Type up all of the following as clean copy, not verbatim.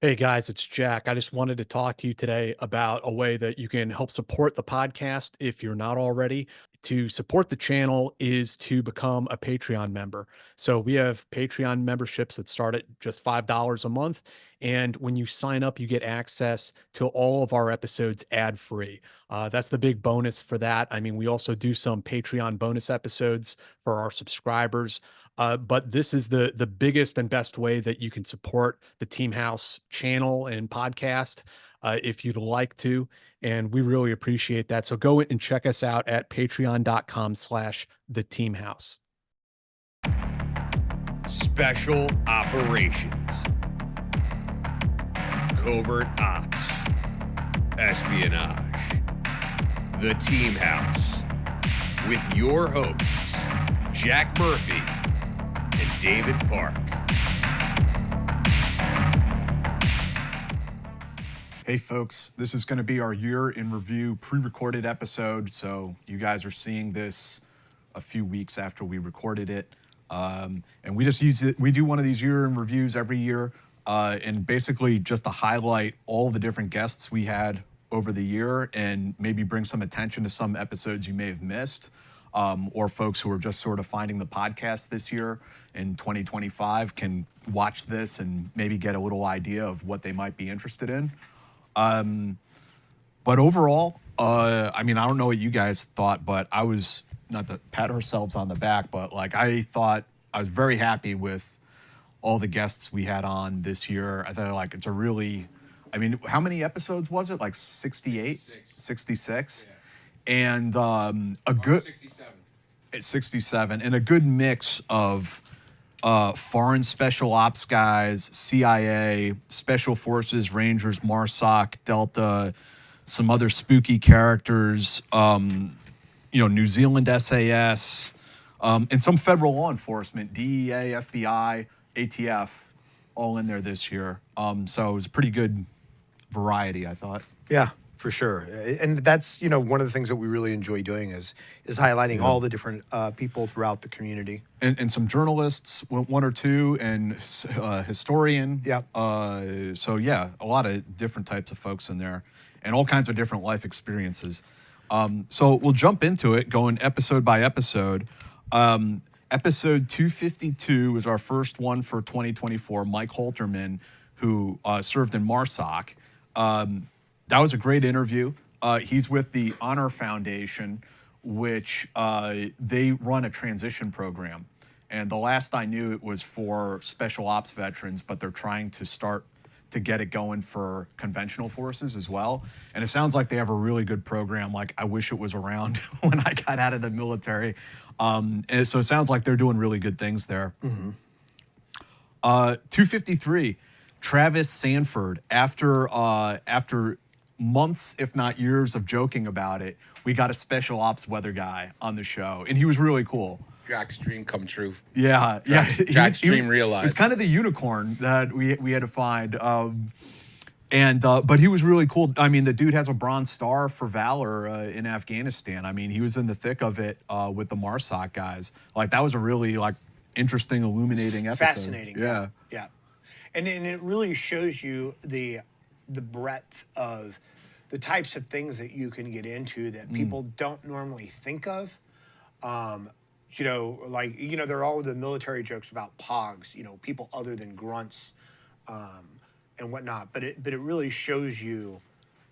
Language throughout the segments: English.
Hey guys, it's Jack. I just wanted to talk to you today about a way that you can help support the podcast if you're not already. To support the channel is to become a Patreon member. So we have Patreon memberships that start at just $5 a month. And when you sign up, you get access to all of our episodes ad free. That's the big bonus for that. I mean, we also do some Patreon bonus episodes for our subscribers. But this is the biggest and best way that you can support the Team House channel and podcast if you'd like to. And we really appreciate that. So go and check us out at patreon.com/the Team House. Special operations, covert ops, espionage. The Team House with your hosts, Jack Murphy and David Park. Hey folks, this is going to be our year in review pre-recorded episode. So you guys are seeing this a few weeks after we recorded it. And we just use it. We do one of these year in reviews every year. And basically just to highlight all the different guests we had over the year and maybe bring some attention to some episodes you may have missed. Or folks who are just sort of finding the podcast this year in 2025 can watch this and maybe get a little idea of what they might be interested in. But overall, I mean, I don't know what you guys thought, but I was, not to pat ourselves on the back, but like I thought I was very happy with all the guests we had on this year. I thought like it's a really, I mean, how many episodes was it? Like 68? 66? Yeah. And a good 67. 67 and a good mix of foreign special ops guys, CIA, special forces, Rangers, MARSOC, Delta, some other spooky characters, New Zealand SAS, and some federal law enforcement, DEA, FBI, ATF, all in there this year. So it was a pretty good variety, I thought. Yeah, for sure. And that's, one of the things that we really enjoy doing is highlighting all the different people throughout the community. And some journalists, one or two, and historian. Yeah. So yeah, a lot of different types of folks in there, and all kinds of different life experiences. So we'll jump into it, going episode by episode. Episode 252 was our first one for 2024. Mike Halterman, who served in MARSOC. That was a great interview. He's with the Honor Foundation, which they run a transition program. And the last I knew, it was for special ops veterans, but they're trying to start to get it going for conventional forces as well. And it sounds like they have a really good program. Like, I wish it was around when I got out of the military. And so it sounds like they're doing really good things there. Mm-hmm. 253, Travis Sanford. After months, if not years, of joking about it, we got a special ops weather guy on the show, and he was really cool. Jack's dream come true. Yeah, Jack's dream realized. It's kind of the unicorn that we had to find. But he was really cool. I mean, the dude has a Bronze Star for valor in Afghanistan. I mean, he was in the thick of it with the MARSOC guys. Like, that was a really interesting, illuminating episode. Fascinating. Yeah. And it really shows you the breadth of the types of things that you can get into that people don't normally think of. There are all the military jokes about pogs, people other than grunts and whatnot. But it really shows you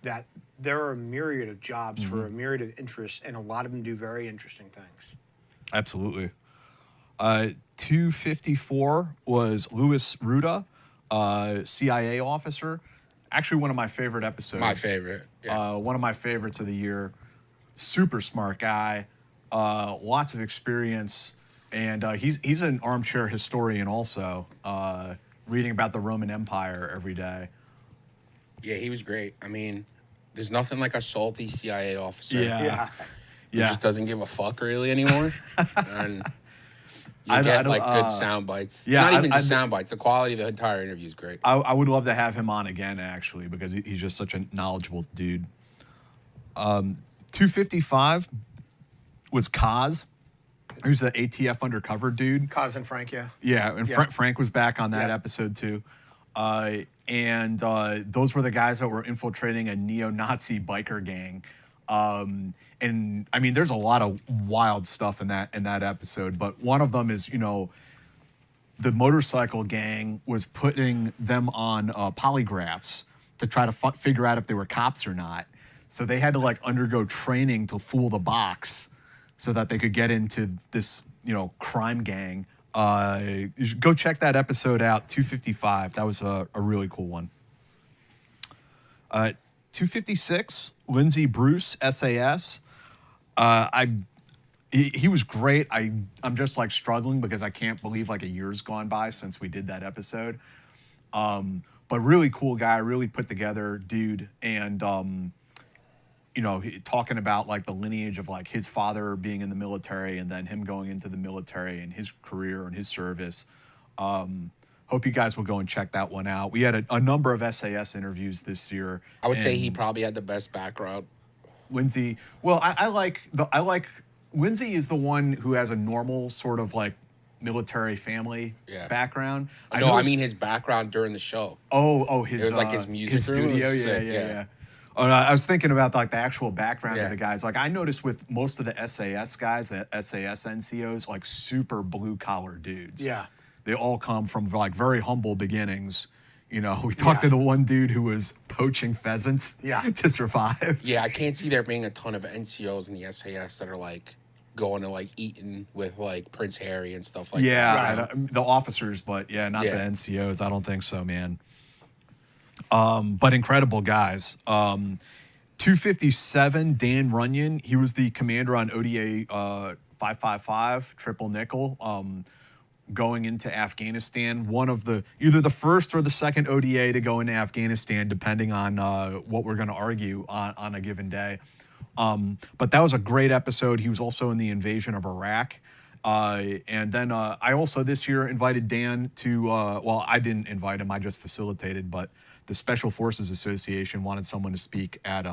that there are a myriad of jobs for a myriad of interests, and a lot of them do very interesting things. Absolutely. 254 was Louis Ruda, CIA officer. Actually, one of my favorite episodes. My favorite. Yeah. One of my favorites of the year. Super smart guy. Lots of experience. And he's an armchair historian also, reading about the Roman Empire every day. Yeah, he was great. I mean, there's nothing like a salty CIA officer. Yeah. Who just doesn't give a fuck really anymore. And you get good sound bites. Yeah, Not even just sound bites. The quality of the entire interview is great. I would love to have him on again, actually, because he's just such a knowledgeable dude. 255 was Kaz, who's the ATF undercover dude. Kaz and Frank, yeah. Yeah, and Frank was back on that episode too. and those were the guys that were infiltrating a neo-Nazi biker gang. And I mean, there's a lot of wild stuff in that episode, but one of them is, the motorcycle gang was putting them on polygraphs to try to figure out if they were cops or not. So they had to like undergo training to fool the box so that they could get into this, crime gang. You should go check that episode out, 255. That was a really cool one. 256, Lindsay Bruce, SAS. He was great. I'm just like struggling because I can't believe like a year's gone by since we did that episode. But really cool guy, really put together dude, and talking about like the lineage of like his father being in the military and then him going into the military and his career and his service. Hope you guys will go and check that one out. We had a number of SAS interviews this year. I would say he probably had the best background. Lindsay, well, I like Lindsay is the one who has a normal sort of like military family background. I mean his background during the show. His it was like his music studio. Yeah. Oh, no, I was thinking about like the actual background of the guys. Like I noticed with most of the SAS guys, the SAS NCOs, like super blue collar dudes. Yeah. They all come from like very humble beginnings. We talked to the one dude who was poaching pheasants to survive. Yeah, I can't see there being a ton of NCOs in the SAS that are like going to like eating with like Prince Harry and stuff like that. Yeah, the officers, but not the NCOs. I don't think so, man. But incredible guys. 257, Dan Runyon. He was the commander on ODA 555, Triple Nickel. Going into Afghanistan, one of either the first or the second ODA to go into Afghanistan, depending on what we're going to argue on a given day. But that was a great episode. He was also in the invasion of Iraq. And then I also this year invited Dan to, I didn't invite him, I just facilitated, but the Special Forces Association wanted someone to speak at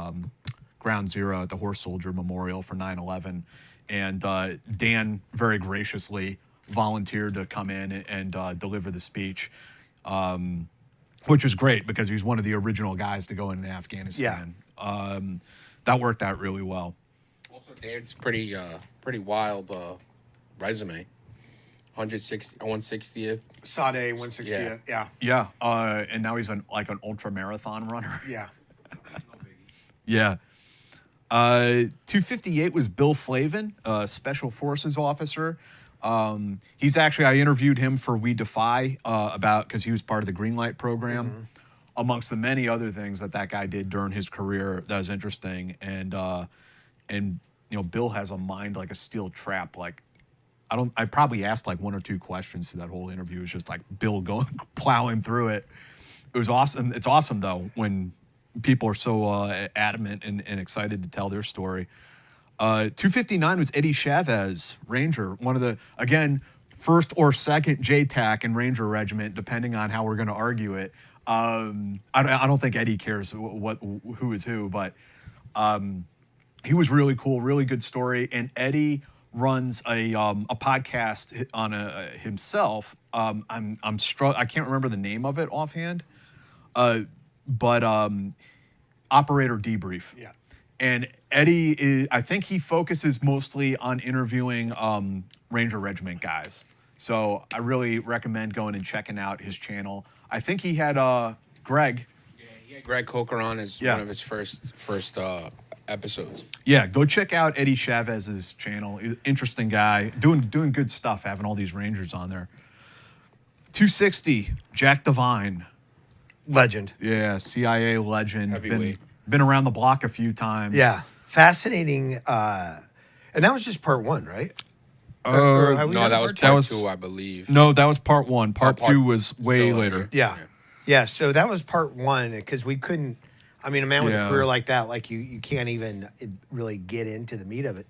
Ground Zero at the Horse Soldier Memorial for 9/11. And Dan very graciously volunteered to come in and deliver the speech, which was great because he was one of the original guys to go into Afghanistan. Yeah. That worked out really well. Also, Dan's pretty wild resume. 160th. Sade 160th. Yeah. And now he's an ultra marathon runner. Yeah. Yeah. 258 was Bill Flavin, Special Forces officer. He's actually, I interviewed him for We Defy because he was part of the Greenlight program, amongst the many other things that guy did during his career that was interesting. And Bill has a mind like a steel trap. Like I probably asked like one or two questions through that whole interview. It was just like Bill going plowing through it. It was awesome. It's awesome though when people are so adamant and excited to tell their story. 259 was Eddie Chavez, Ranger, one of the, again, first or second JTAC and Ranger Regiment, depending on how we're going to argue it. I don't think Eddie cares who is who, but he was really cool, really good story. And Eddie runs a podcast on himself. I can't remember the name of it offhand, but Operator Debrief. Yeah. And Eddie I think he focuses mostly on interviewing Ranger Regiment guys. So I really recommend going and checking out his channel. I think he had Greg. Yeah, he had Greg Coker on as one of his first episodes. Yeah, go check out Eddie Chavez's channel. He's an interesting guy, doing good stuff, having all these Rangers on there. 260, Jack Devine. Legend. Yeah, CIA legend. Heavyweight. Been around the block a few times. Yeah. Fascinating. And that was just part one, right? No, that was part two, I believe. No, that was part one. Part two was way later. Yeah. Yeah, so that was part one because we couldn't, I mean, a man with a career like that, like you can't even really get into the meat of it.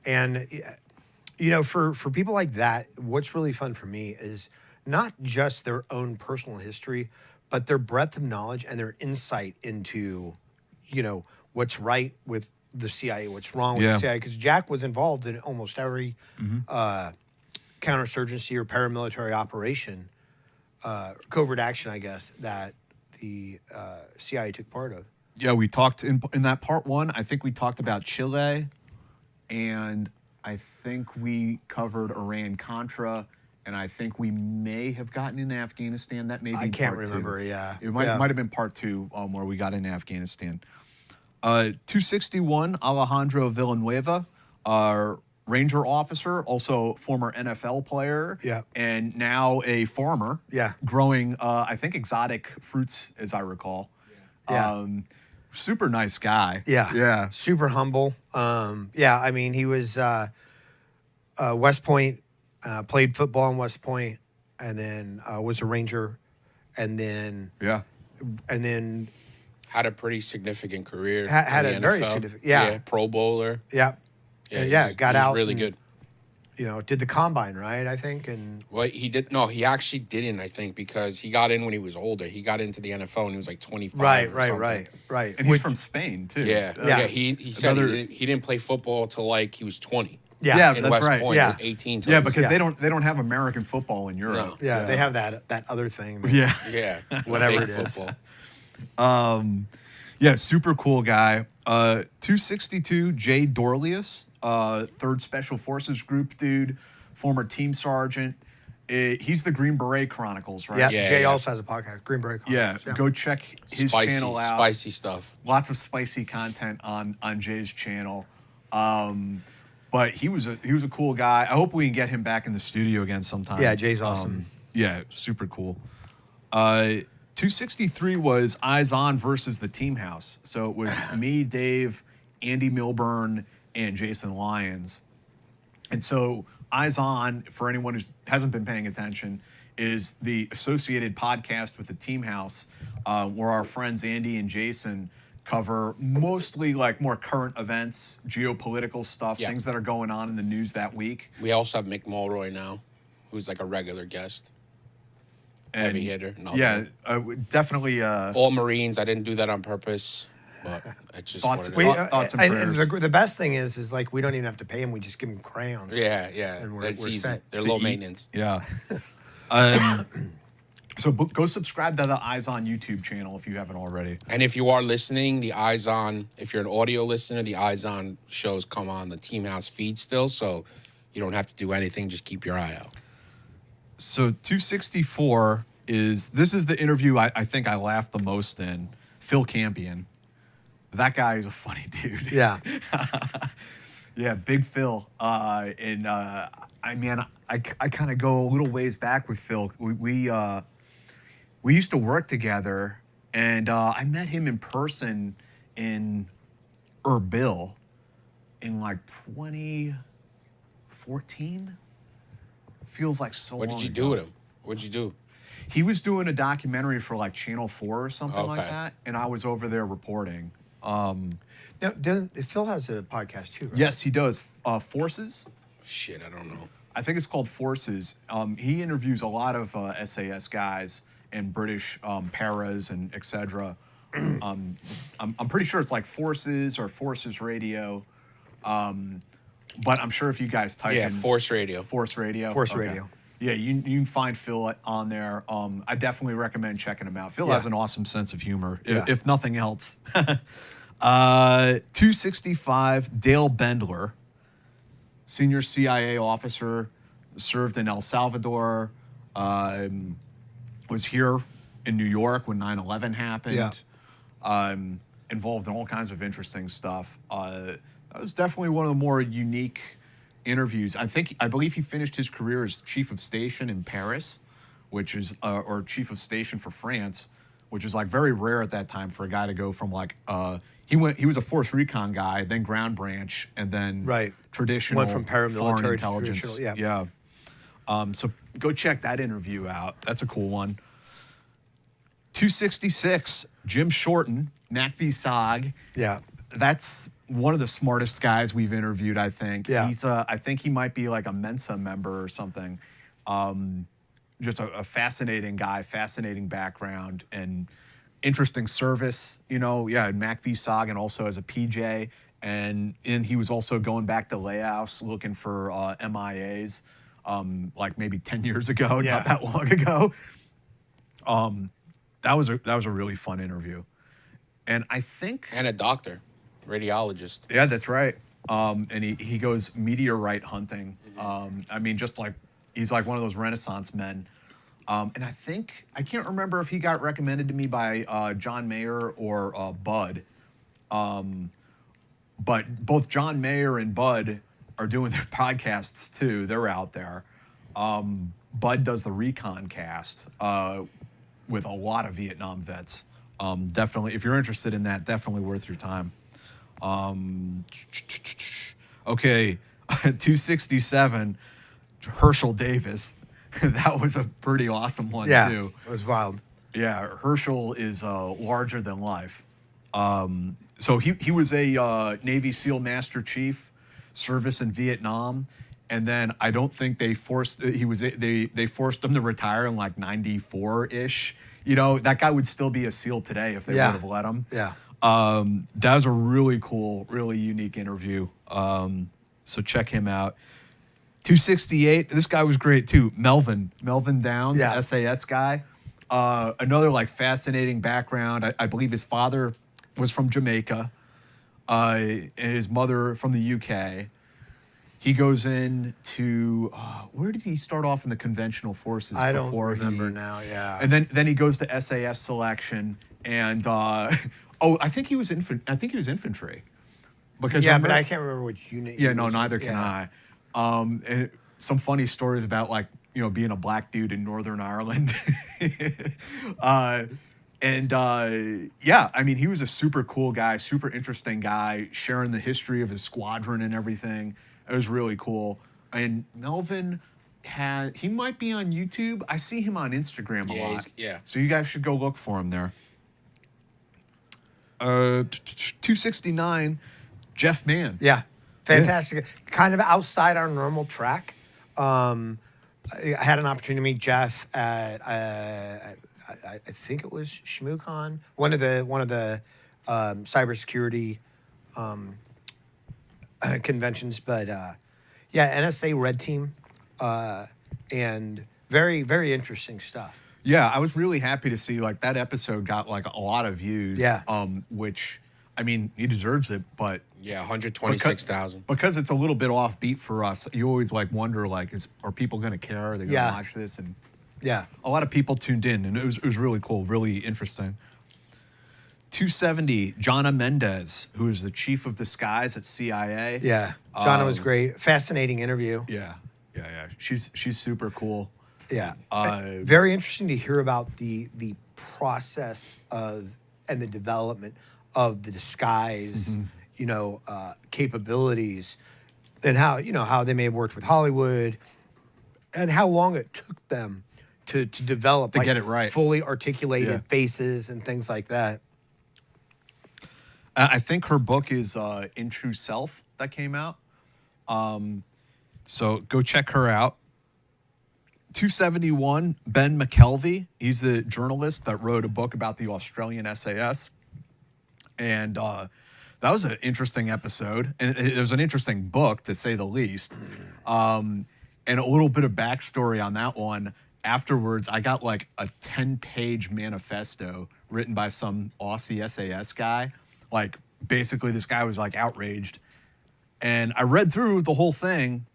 And, for people like that, what's really fun for me is not just their own personal history, but their breadth of knowledge and their insight into, what's right with the CIA, what's wrong with the CIA. Because Jack was involved in almost every counterinsurgency or paramilitary operation, covert action, I guess, that the CIA took part of. Yeah, we talked in that part 1. I think we talked about Chile, and I think we covered Iran-Contra, and I think we may have gotten into Afghanistan. That may be I can't part 2. remember. Yeah, It might have been part 2 where we got into Afghanistan. 261, Alejandro Villanueva, Ranger officer, also former NFL player, and now a farmer. Yeah, growing I think exotic fruits, as I recall. Yeah. Super nice guy. Yeah. Super humble. Yeah, I mean, he was West Point, played football in West Point, and then was a Ranger, and then had a pretty significant career. Had in a the very NFL. significant, Pro bowler. Got out. Really good. You know, did the combine, right? I think, and he did. No, he actually didn't. I think because he got in when he was older. He got into the NFL when he was like 25. Right. And he's from Spain too. Yeah. He said he didn't play football till like he was 20. Yeah, in that's West right. Point, Yeah. like 18. Till Yeah, he was- because they don't have American football in Europe. No. yeah, they have that other thing. that- Yeah. Whatever fake it is. football. Yeah, super cool guy. 262, Jay Dorlius, 3rd Special Forces Group dude, former team sergeant. He's the Green Beret Chronicles, right? Yeah, Yeah, Jay yeah. also has a podcast, Green Beret Chronicles. Yeah, go check his channel out. Spicy stuff. Lots of spicy content on Jay's channel. But he was a cool guy. I hope we can get him back in the studio again sometime. Yeah, Jay's awesome. Yeah, super cool. 263 was Eyes On versus the Team House. So it was me, Dave, Andy Milburn, and Jason Lyons. And so Eyes On, for anyone who hasn't been paying attention, is the associated podcast with the Team House, where our friends Andy and Jason cover mostly like more current events, geopolitical stuff, things that are going on in the news that week. We also have Mick Mulroy now, who's like a regular guest. Heavy hitter. Definitely. All Marines. I didn't do that on purpose, but I just Thoughts- wanted to- thoughts and and prayers. the best thing is like we don't even have to pay him. We just give him crayons. Yeah. And we're It's easy. set. They're to low eat. maintenance. Yeah. So go subscribe to the Eyes On YouTube channel if you haven't already. And if you are listening, the Eyes On, if you're an audio listener, the Eyes On shows come on the Team House feed still, so you don't have to do anything. Just keep your eye out. So 264 is the interview I think I laughed the most in. Phil Campion. That guy is a funny dude. Yeah. Yeah, Big Phil. I kind of go a little ways back with Phil. We used to work together, and I met him in person in Erbil in like 2014. Feels like so long What did you ago. do with him? What'd you do? He was doing a documentary for like Channel 4 or something like Okay. that, and I was over there reporting. Now, Phil has a podcast too, right? Yes, he does. Forces. Shit, I don't know. I think it's called Forces. He interviews a lot of SAS guys and British paras and etc. I'm pretty sure it's like Forces or Forces Radio. But I'm sure if you guys type in Force Radio. Force Radio. Force Radio. Yeah, you can find Phil on there. I definitely recommend checking him out. Phil Yeah. has an awesome sense of humor, Yeah. if nothing else. 265, Dale Bendler, senior CIA officer, served in El Salvador, was here in New York when 9/11 happened. Yeah. Involved in all kinds of interesting stuff. That was definitely one of the more unique interviews. I believe he finished his career as chief of station in Paris, which is or chief of station for France, which is like very rare at that time for a guy to go from like he was a force recon guy, then ground branch, and then traditional Went from paramilitary foreign to intelligence. traditional, Yeah. So go check that interview out. That's a cool one. 266, Jim Shorten, NACV SOG. Yeah. That's one of the smartest guys we've interviewed, I think. Yeah. He's I think he might be like a Mensa member or something. Just a fascinating guy, fascinating background, and interesting service. You know, yeah, in MACV SOG and also as a PJ. And he was also going back to Laos looking for MIAs, like maybe 10 years ago, Yeah. not that long ago. that was a really fun interview. And I think, And a doctor, radiologist. yeah, that's right. And he goes meteorite hunting. I mean, just like he's like one of those Renaissance men. And I think I can't remember if he got recommended to me by John Mayer or Bud. But both John Mayer and Bud are doing their podcasts too. They're out there. Bud does the Recon Cast with a lot of Vietnam vets. Definitely, if you're interested in that, definitely worth your time. Okay, 267, Herschel Davis. That was a pretty awesome one too. It was wild. Yeah, Herschel is larger than life. So he was a Navy SEAL Master Chief, service in Vietnam, and then I don't think they forced they forced him to retire in like 94-ish. You know, that guy would still be a SEAL today if they would have let him. Yeah. That was a really cool, really unique interview. So check him out. 268, this guy was great too. Melvin Downs, SAS guy. Another like fascinating background. I believe his father was from Jamaica, and his mother from the UK. He goes into where did he start off in the conventional forces? I don't remember now. Yeah. And then he goes to SAS selection, and I think he was infantry. Because but I can't remember which unit. Yeah, no, neither can I. And some funny stories about like, you know, being a black dude in Northern Ireland. Yeah, I mean, he was a super cool guy, super interesting guy, sharing the history of his squadron and everything. It was really cool. And Melvin he might be on YouTube. I see him on Instagram a lot. Yeah. So you guys should go look for him there. 269, Jeff Mann. Yeah. Fantastic. Kind of outside our normal track. I had an opportunity to meet Jeff at I think it was ShmooCon, one of the cybersecurity conventions. But yeah, NSA Red Team, and very, very interesting stuff. Yeah, I was really happy to see like that episode got like a lot of views. Yeah. Which, I mean, he deserves it, but Yeah, 126,000. because it's a little bit offbeat for us. You always like wonder like, are people going to care? Are they going to watch this? And Yeah. a lot of people tuned in, and it was really cool, really interesting. 270, Jonna Mendez, who is the chief of disguise at CIA. Yeah. Jonna was great. Fascinating interview. Yeah. She's super cool. Yeah. Very interesting to hear about the process of and the development of the disguise, capabilities, and how they may have worked with Hollywood, and how long it took them to develop to get it right, fully articulated faces and things like that. I think her book is In True Self that came out. So go check her out. 271, Ben McKelvey. He's the journalist that wrote a book about the Australian SAS. And that was an interesting episode. And it was an interesting book, to say the least. And a little bit of backstory on that one. Afterwards, I got like a 10-page manifesto written by some Aussie SAS guy. Like, basically, this guy was like outraged. And I read through the whole thing,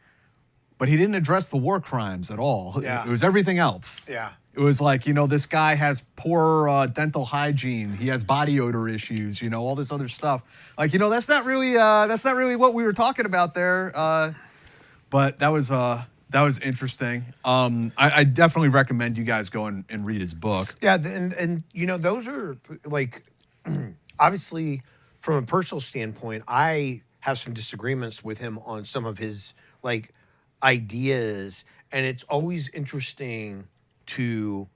but he didn't address the war crimes at all. Yeah. It was everything else. Yeah. It was like, this guy has poor dental hygiene. He has body odor issues, all this other stuff. Like, that's not really what we were talking about there. But that was interesting. I definitely recommend you guys go and read his book. Yeah, and those are like, obviously, from a personal standpoint, I have some disagreements with him on some of his like ideas, and it's always interesting to,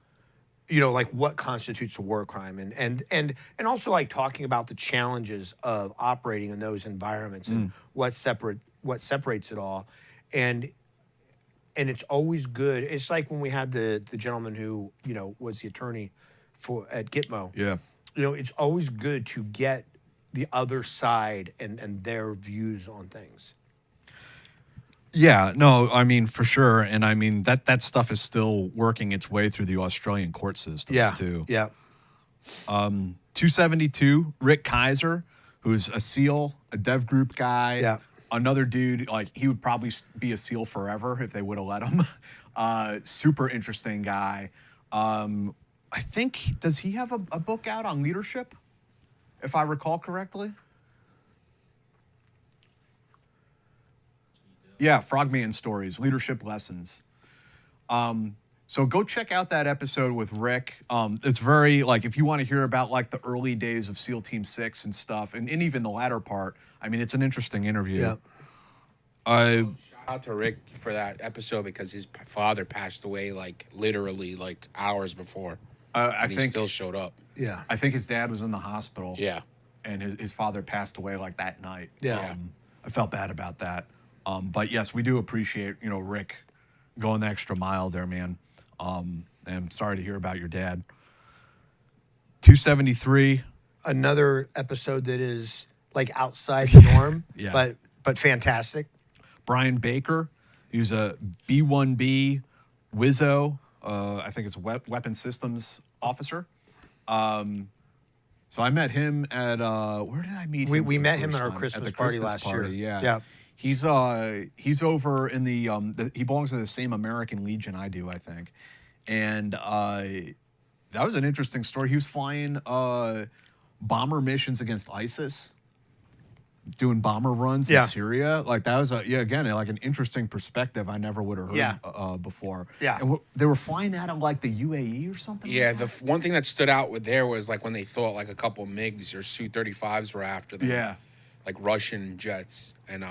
like what constitutes a war crime, and also like talking about the challenges of operating in those environments and what separates it all, and it's always good. It's like when we had the gentleman who was the attorney at Gitmo. Yeah. It's always good to get the other side and their views on things. Yeah, no, I mean, for sure. And I mean, that stuff is still working its way through the Australian court systems, too. Yeah. 272, Rick Kaiser, who's a SEAL, a dev group guy. Yeah. Another dude, like he would probably be a SEAL forever if they would have let him. Super interesting guy. I think, does he have a book out on leadership, if I recall correctly? Yeah, Frogman Stories, Leadership Lessons. So go check out that episode with Rick. It's very, like, if you want to hear about, like, the early days of SEAL Team 6 and stuff, and even the latter part, I mean, it's an interesting interview. Yeah. Shout out to Rick for that episode because his father passed away, like, literally, like, hours before. I he think still showed up. Yeah. I think his dad was in the hospital. Yeah. And his father passed away, like, that night. Yeah. I felt bad about that. But, yes, we do appreciate, Rick going the extra mile there, man. And I'm sorry to hear about your dad. 273. Another episode that is like outside the norm, Yeah. but fantastic. Brian Baker, who's a B1B Wizzo, I think it's weapon systems officer. So I met him at where did I meet him? We for met the him at first our time? Christmas the party Christmas last year. party, Yeah. Yeah. He's over in the he belongs to the same American Legion I do, I think. And that was an interesting story. He was flying bomber missions against ISIS, doing bomber runs in Syria. Like that was again like an interesting perspective I never would have heard before. Yeah. And they were flying out of like the UAE or something. Yeah, like that? one thing that stood out with there was like when they thought like a couple MiGs or Su-35s were after them. Yeah. Like Russian jets, and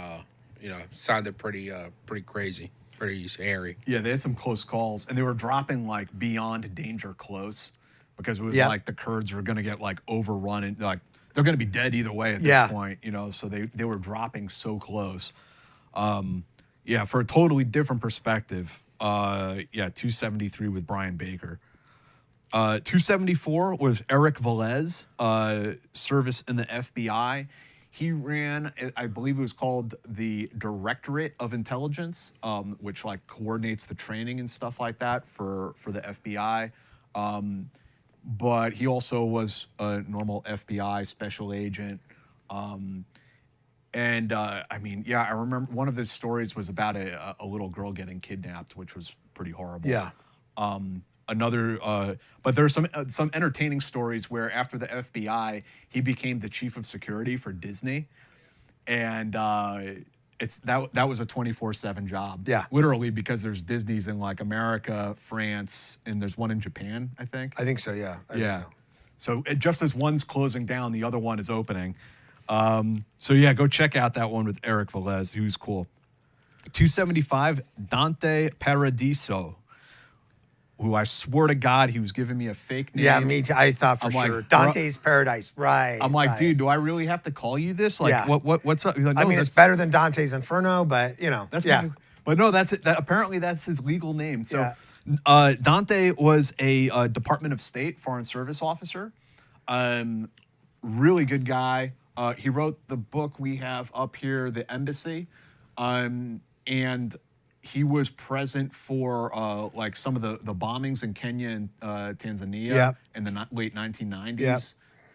sounded pretty crazy, pretty hairy. Yeah, they had some close calls, and they were dropping like beyond danger close because it was like the Kurds were going to get like overrun and like they're going to be dead either way at this point, so they were dropping so close. For a totally different perspective, 273 with Brian Baker. 274 was Eric Velez, service in the FBI. He ran, I believe it was called the Directorate of Intelligence, which like coordinates the training and stuff like that for the FBI. But he also was a normal FBI special agent. I remember one of his stories was about a little girl getting kidnapped, which was pretty horrible. Yeah. But there's some entertaining stories where after the FBI, he became the chief of security for Disney, and that was a 24/7 job. Yeah, literally because there's Disneys in like America, France, and there's one in Japan, I think. I think so. Yeah. I think so. So just as one's closing down, the other one is opening. Go check out that one with Eric Velez, who's cool. 275, Dante Paradiso, who I swore to God he was giving me a fake name. Yeah, me too. I thought for sure. Like, Dante's Paradise, right. I'm like, right. dude, do I really have to call you this? Like, what's up? He's like, no, I mean, it's better than Dante's Inferno, but that's But no, that's it. Apparently, that's his legal name. So, Dante was a Department of State Foreign Service officer. Really good guy. He wrote the book we have up here, The Embassy, and he was present for like some of the bombings in Kenya and Tanzania in the late 1990s. Yep.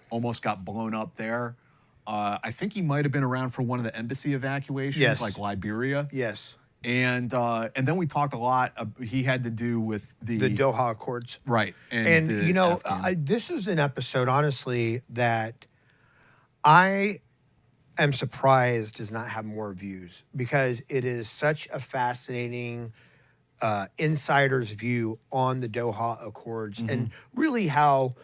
Almost got blown up there. I think he might have been around for one of the embassy evacuations, like Liberia. Yes. And then we talked a lot. He had to do with the Doha Accords, right? And this is an episode, honestly, that I am surprised does not have more views because it is such a fascinating insider's view on the Doha Accords and really how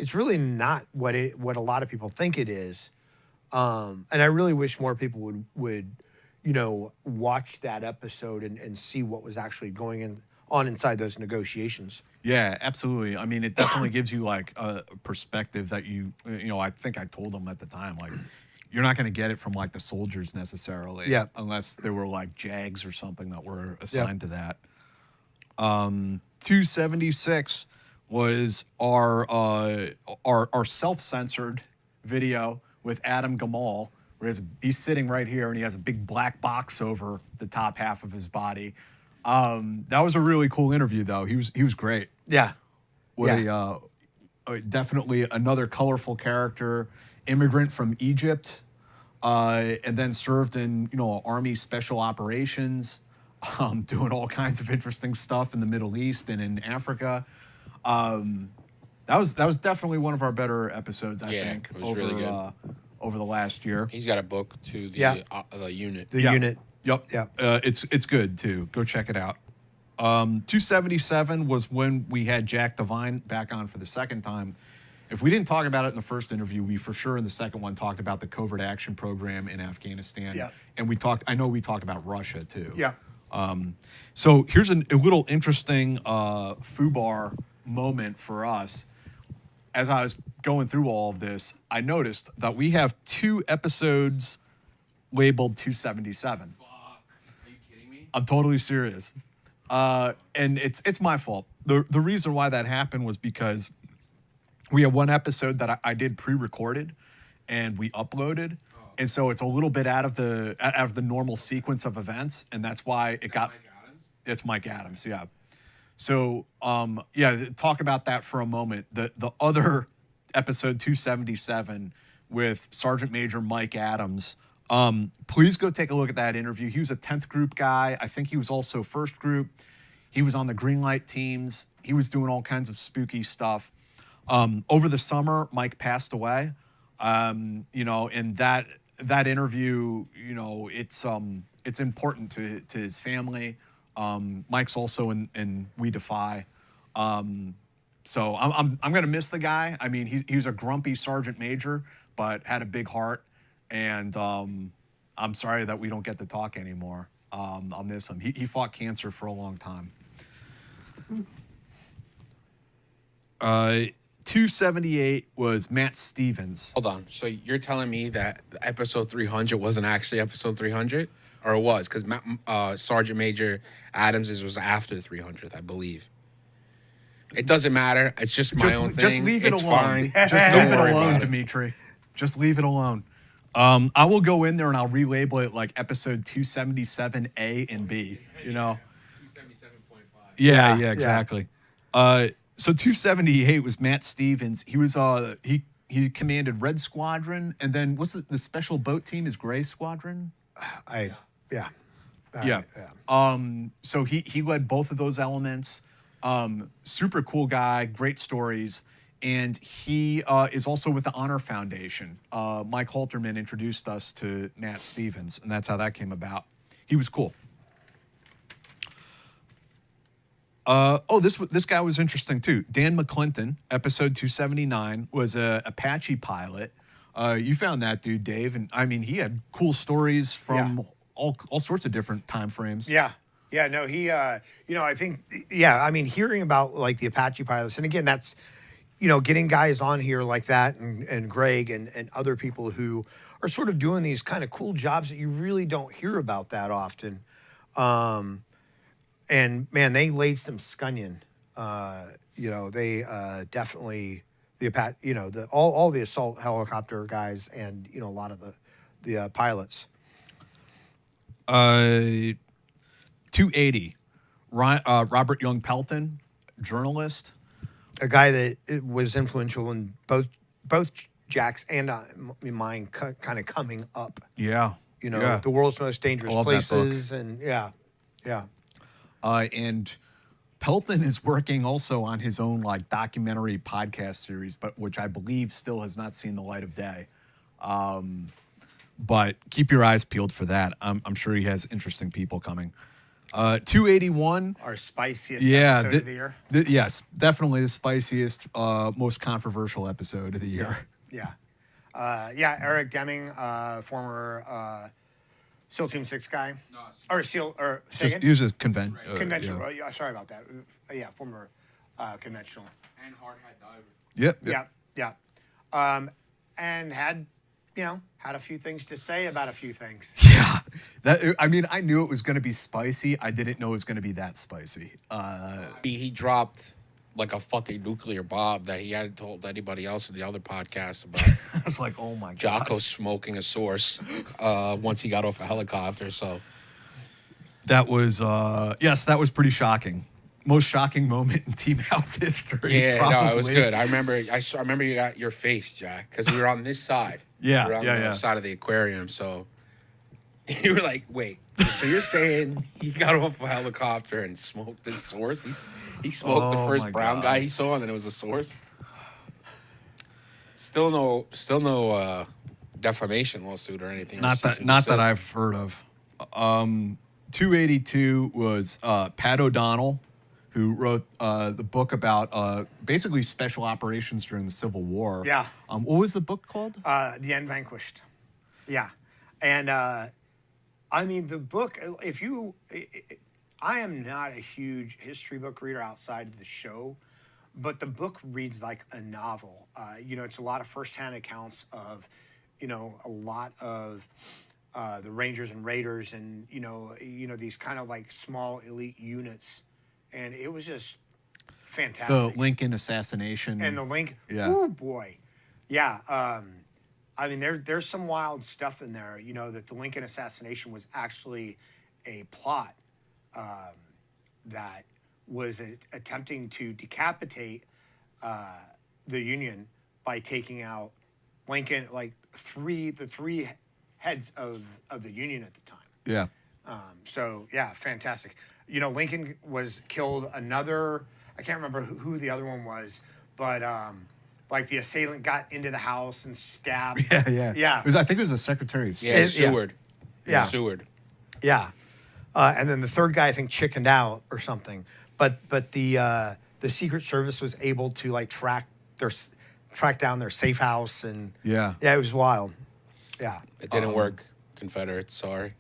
it's really not what a lot of people think it is. And I really wish more people would watch that episode and see what was actually going on inside those negotiations. Yeah, absolutely. I mean, it definitely gives you like a perspective that I think I told them at the time, like, you're not going to get it from like the soldiers necessarily, unless there were like JAGs or something that were assigned to that. 276 was our self-censored video with Adam Gamal, where he's sitting right here and he has a big black box over the top half of his body. That was a really cool interview, though. He was great. Yeah. Definitely another colorful character, immigrant from Egypt, and then served in Army Special Operations, doing all kinds of interesting stuff in the Middle East and in Africa. That was definitely one of our better episodes, I think, it was really good. Over the last year. He's got a book to the unit. The unit. Yep. Yeah. It's good too. Go check it out. 277 was when we had Jack Devine back on for the second time. If we didn't talk about it in the first interview, we for sure in the second one talked about the covert action program in Afghanistan. Yeah. And I know we talked about Russia too. Yeah. So here's a little interesting FUBAR moment for us. As I was going through all of this, I noticed that we have 2 episodes labeled 277. Fuck. Are you kidding me? I'm totally serious. And it's my fault. The reason why that happened was because we had one episode that I did pre-recorded and we uploaded. And so it's a little bit out of the normal sequence of events, and that's why it got. Mike Adams? It's Mike Adams, yeah. So talk about that for a moment. The other episode 277 with Sergeant Major Mike Adams. Please go take a look at that interview. He was a 10th group guy. I think he was also 1st group. He was on the green light teams. He was doing all kinds of spooky stuff. Over the summer, Mike passed away. And that interview, it's important to his family. Mike's also in We Defy. So I'm gonna miss the guy. I mean, he was a grumpy sergeant major, but had a big heart. And I'm sorry that we don't get to talk anymore. I'll miss him. He fought cancer for a long time. 278 was Matt Stevens. Hold on. So you're telling me that episode 300 wasn't actually episode 300? Or it was? Because Sergeant Major Adams was after 300th, I believe. It doesn't matter. It's just my own thing. Just leave it it's alone. Fine. Just Don't leave it worry alone, about it. Dimitri. Just leave it alone. I will go in there and I'll relabel it like episode 277A and B. 277.5. Yeah, Yeah. exactly. So 278 was Matt Stevens. He was he commanded Red Squadron, and then what's the special boat team is Gray Squadron? Yeah. So he led both of those elements. Super cool guy, great stories. And he is also with the Honor Foundation. Mike Halterman introduced us to Matt Stevens, and that's how that came about. He was cool. This guy was interesting too. Dan McClinton, episode 279, was a Apache pilot. You found that dude, Dave, and I mean he had cool stories from all sorts of different time frames. Yeah. Yeah, no, he, I think, I mean, hearing about like the Apache pilots, and again, that's, getting guys on here like that and Greg and other people who are sort of doing these kind of cool jobs that you really don't hear about that often. And man, they laid some scunion. They definitely, all the assault helicopter guys and, a lot of the pilots. 280, Robert Young Pelton, journalist. A guy that was influential in both Jack's and mine kind of coming up. Yeah. The world's most dangerous I love that book. places. And yeah. And Pelton is working also on his own like documentary podcast series, but which I believe still has not seen the light of day. But keep your eyes peeled for that. I'm sure he has interesting people coming. 281. Our spiciest episode of the year. Yes, definitely the spiciest, most controversial episode of the year. Yeah. Eric Deming, former SEAL Team 6 guy. No, Or SEAL, or He was a conventional. conventional. Sorry about that. Former conventional. And hard hat diver. Yep. Yeah. And had a few things to say about a few things. Yeah. I knew it was going to be spicy. I didn't know it was going to be that spicy. He dropped like a fucking nuclear bomb that he hadn't told anybody else in the other podcast about. I was like, oh my God. Jocko smoking a source once he got off a helicopter. So That was, that was pretty shocking. most shocking moment in Team House history. Yeah, probably. no, it was good. I remember you got your face, Jack, because we were on this side. Yeah, we were on the side of the aquarium. So you were like, "Wait, so you're saying he got off a helicopter and smoked his source? He smoked the first brown guy he saw, and then it was a source." Still no defamation lawsuit or anything. Not that I've heard of. 282 was Pat O'Donnell, who wrote the book about basically special operations during the Civil War. Yeah. What was the book called? The Unvanquished. Yeah. And I mean, the book, I am not a huge history book reader outside of the show, but the book reads like a novel. It's a lot of firsthand accounts of, a lot of the Rangers and Raiders and, these kind of like small elite units. And it was just fantastic. The Lincoln assassination. And the Lincoln. Yeah. Oh, boy. Yeah. I mean, there's some wild stuff in there, that the Lincoln assassination was actually a plot that was attempting to decapitate the Union by taking out Lincoln, like the three heads of the Union at the time. Yeah. So, yeah, fantastic. Lincoln was killed. I can't remember who the other one was, but like the assailant got into the house and stabbed. Yeah. I think it was the Secretary of State. Yeah, Seward. Yeah. Seward. Yeah. And then the third guy, I think, chickened out or something. But the Secret Service was able to like track down their safe house and it was wild. Yeah. It didn't work, Confederates. Sorry.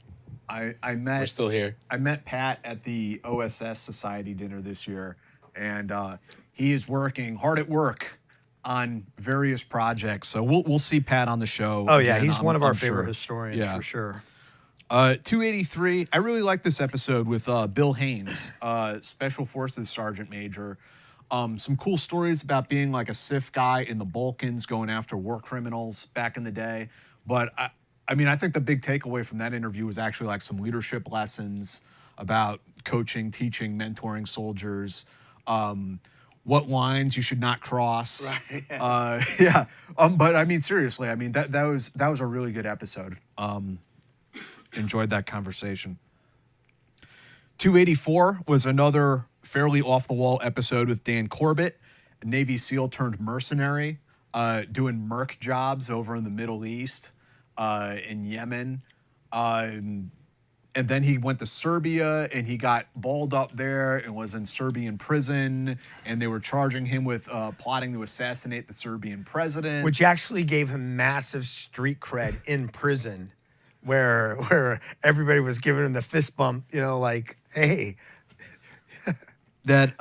I met. We're still here. I met Pat at the OSS Society dinner this year, and he is working hard at work on various projects. So we'll see Pat on the show. Oh yeah, again, he's one of our I'm favorite sure. historians for sure. 283. I really like this episode with Bill Haynes, Special Forces Sergeant Major. Some cool stories about being like a SIF guy in the Balkans, going after war criminals back in the day. But I think the big takeaway from that interview was actually like some leadership lessons about coaching, teaching, mentoring soldiers, what lines you should not cross. Right. But seriously, that was a really good episode. Enjoyed that conversation. 284 was another fairly off-the-wall episode with Dan Corbett, a Navy SEAL turned mercenary, doing merc jobs over in the Middle East, in Yemen. And then he went to Serbia and he got balled up there and was in Serbian prison. And they were charging him with plotting to assassinate the Serbian president. Which actually gave him massive street cred in prison where everybody was giving him the fist bump, like, hey. That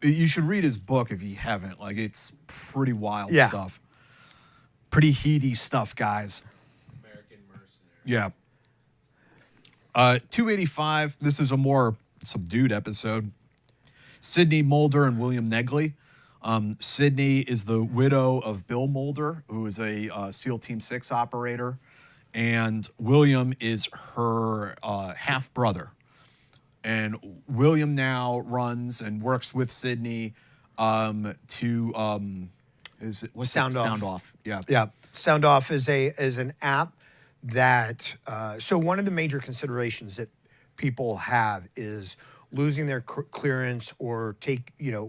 you should read his book if you haven't. Like, it's pretty wild stuff. Pretty heady stuff, guys. American mercenary. Yeah. 285, this is a more subdued episode. Sidney Mulder and William Negley. Sidney is the widow of Bill Mulder, who is a SEAL Team 6 operator. And William is her half-brother. And William now runs and works with Sidney to Sound Off. Sound Off. Yeah. Yeah. Sound Off is an app that so one of the major considerations that people have is losing their clearance or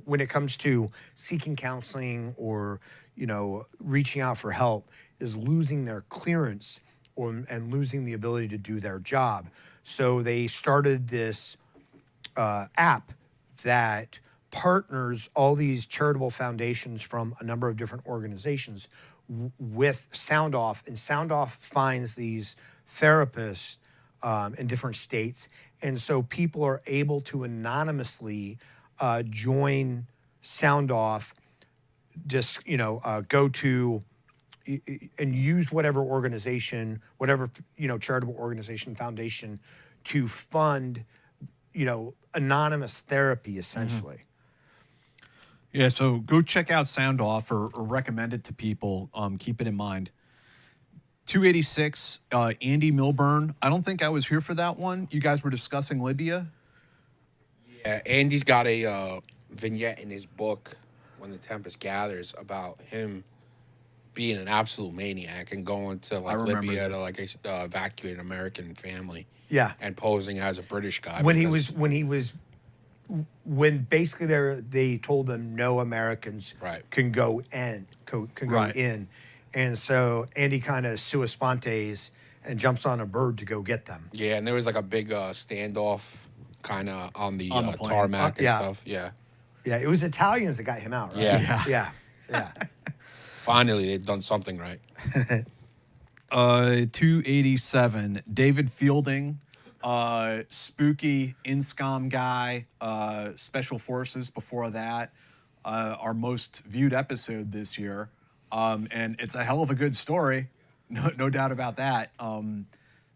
when it comes to seeking counseling or reaching out for help is losing their clearance and losing the ability to do their job. So they started this app that partners all these charitable foundations from a number of different organizations with Sound Off, and Sound Off finds these therapists in different states, and so people are able to anonymously join Sound Off, just go to and use whatever organization, whatever charitable organization, foundation, to fund anonymous therapy essentially. Yeah, so go check out Sound Off or recommend it to people. Keep it in mind. 286, Andy Milburn. I don't think I was here for that one. You guys were discussing Libya. Yeah, Yeah, Andy's got a vignette in his book, When the Tempest Gathers, about him being an absolute maniac and going to like remember Libya this. to like evacuate an American family. Yeah. And posing as a British guy. When because- when basically they told them no Americans Right. can go in, can go Right. in, and so Andy kind of sua spontes and jumps on a bird to go get them. Yeah, and there was like a big standoff kind of on the On the plane. tarmac and Yeah. stuff. Yeah. Yeah, it was Italians that got him out, right? Yeah. yeah. Finally, they've done something right. 287. David Fielding, spooky INSCOM guy, Special Forces before that. Our most viewed episode this year. And it's a hell of a good story. No doubt about that.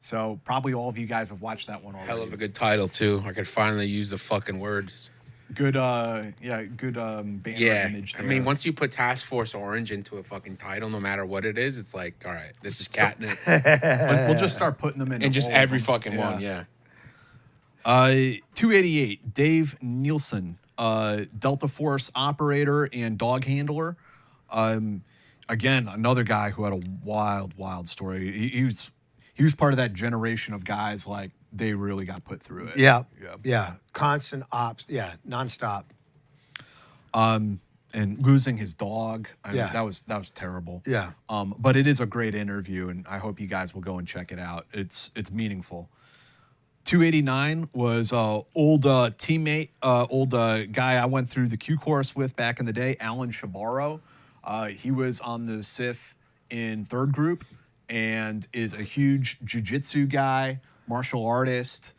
So probably all of you guys have watched that one already. Hell of a good title too. I could finally use the fucking words. Good, good banner Yeah, image I there. mean, once you put Task Force Orange into a fucking title, no matter what it is, it's like, all right, this is catnip, We'll just start putting them in. and just all of every them. fucking one, yeah. 288. Dave Nielsen, Delta Force operator and dog handler. Again, another guy who had a wild story. He was part of that generation of guys like they really got put through it. Yeah. Constant ops. Yeah, nonstop. And losing his dog. I mean, Yeah. that was terrible. Yeah. But it is a great interview, and I hope you guys will go and check it out. It's meaningful. 289 was old teammate, old guy I went through the Q course with back in the day, Alan Shabaro. He was on the SIF in third group and is a huge jiu-jitsu guy, martial artist,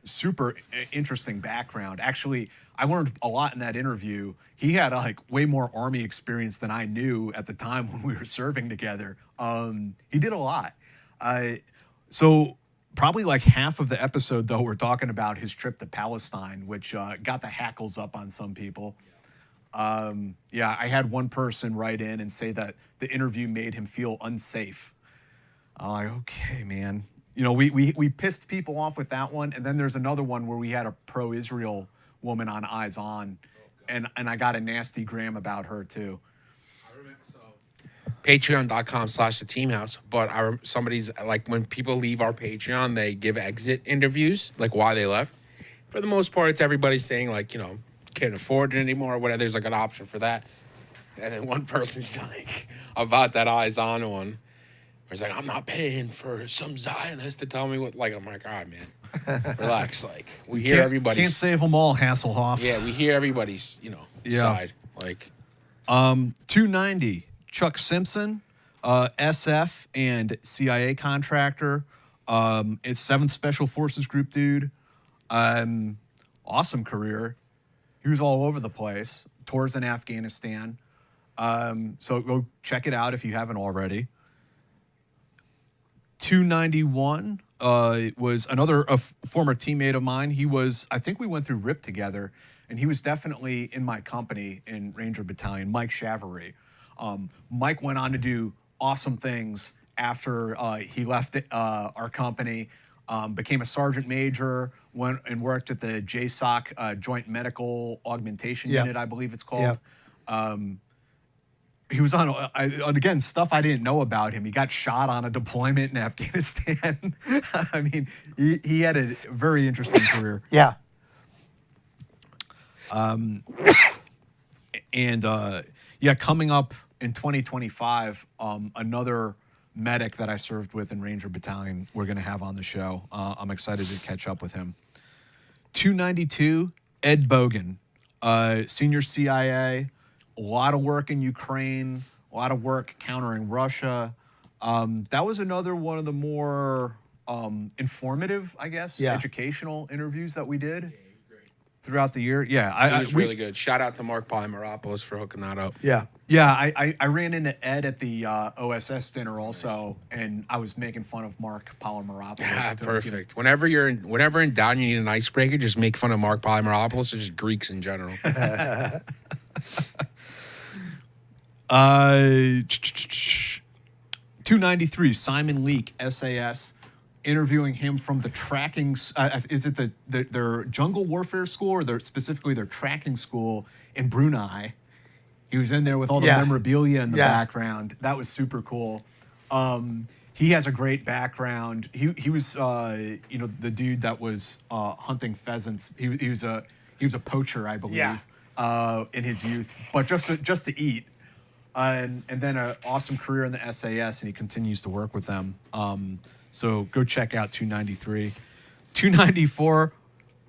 super interesting background. Actually, I learned a lot in that interview. He had like way more Army experience than I knew at the time when we were serving together. He did a lot. So probably like half of the episode, though, we're talking about his trip to Palestine, which got the hackles up on some people. Yeah, I had one person write in and say that the interview made him feel unsafe. I'm like, okay, man. You know, we pissed people off with that one, and then there's another one where we had a pro-Israel woman on Eyes On, and I got a nasty gram about her too. Patreon.com/theteamhouse. But somebody's like, when people leave our Patreon, they give exit interviews, like why they left. For the most part, it's everybody saying like, you know, can't afford it anymore or whatever. There's like an option for that. And then one person's like, about that Eyes On one. It's like, I'm not paying for some Zionist to tell me what. Like, I'm like, all right, man, relax. Like, we hear everybody's. Can't save them all, Hasselhoff. Yeah, we hear everybody's, side. Like, 290, Chuck Simpson, SF and CIA contractor. It's 7th Special Forces Group dude. Awesome career. He was all over the place. Tours in Afghanistan. So go check it out if you haven't already. 291 was another former teammate of mine. He was, I think we went through RIP together, and he was definitely in my company in Ranger Battalion, Mike Chavery. Mike went on to do awesome things after he left our company, became a sergeant major, went and worked at the JSOC Joint Medical Augmentation Unit, I believe it's called. He was on, again, stuff I didn't know about him. He got shot on a deployment in Afghanistan. I mean, he had a very interesting career. Yeah. Coming up in 2025, another medic that I served with in Ranger Battalion we're going to have on the show. I'm excited to catch up with him. 292, Ed Bogan, senior CIA, a lot of work in Ukraine, a lot of work countering Russia. That was another one of the more informative, I guess, educational interviews that we did throughout the year. Yeah, it was really good. Shout out to Mark Polymeropoulos for hooking that up. Yeah. Yeah, I ran into Ed at the OSS dinner also, and I was making fun of Mark Polymeropoulos. Yeah, perfect. Whenever in doubt, you need an icebreaker, just make fun of Mark Polymeropoulos or just Greeks in general. 293, Simon Leake, SAS, interviewing him from the tracking. Is it their jungle warfare school, or specifically their tracking school in Brunei? He was in there with all the memorabilia in the background. That was super cool. He has a great background. He was the dude that was hunting pheasants. He was a poacher, I believe, in his youth, but just to eat. And then an awesome career in the SAS, and he continues to work with them. So go check out 293. 294,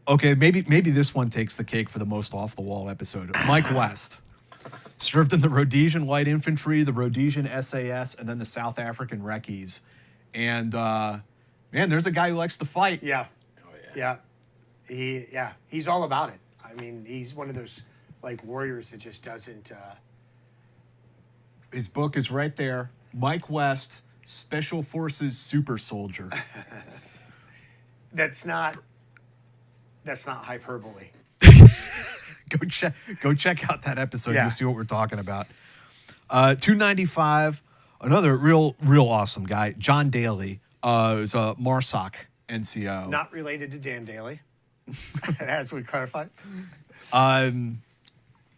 okay, maybe this one takes the cake for the most off-the-wall episode. Mike West served in the Rhodesian Light Infantry, the Rhodesian SAS, and then the South African Recce's. And, man, there's a guy who likes to fight. Yeah. Oh, yeah. He's all about it. I mean, he's one of those, like, warriors that just doesn't... His book is right there. Mike West, Special Forces Super Soldier. That's not hyperbole. Go check out that episode. You'll see what we're talking about. 295, another real awesome guy, John Daly, is a MARSOC NCO. Not related to Dan Daly, as we clarified.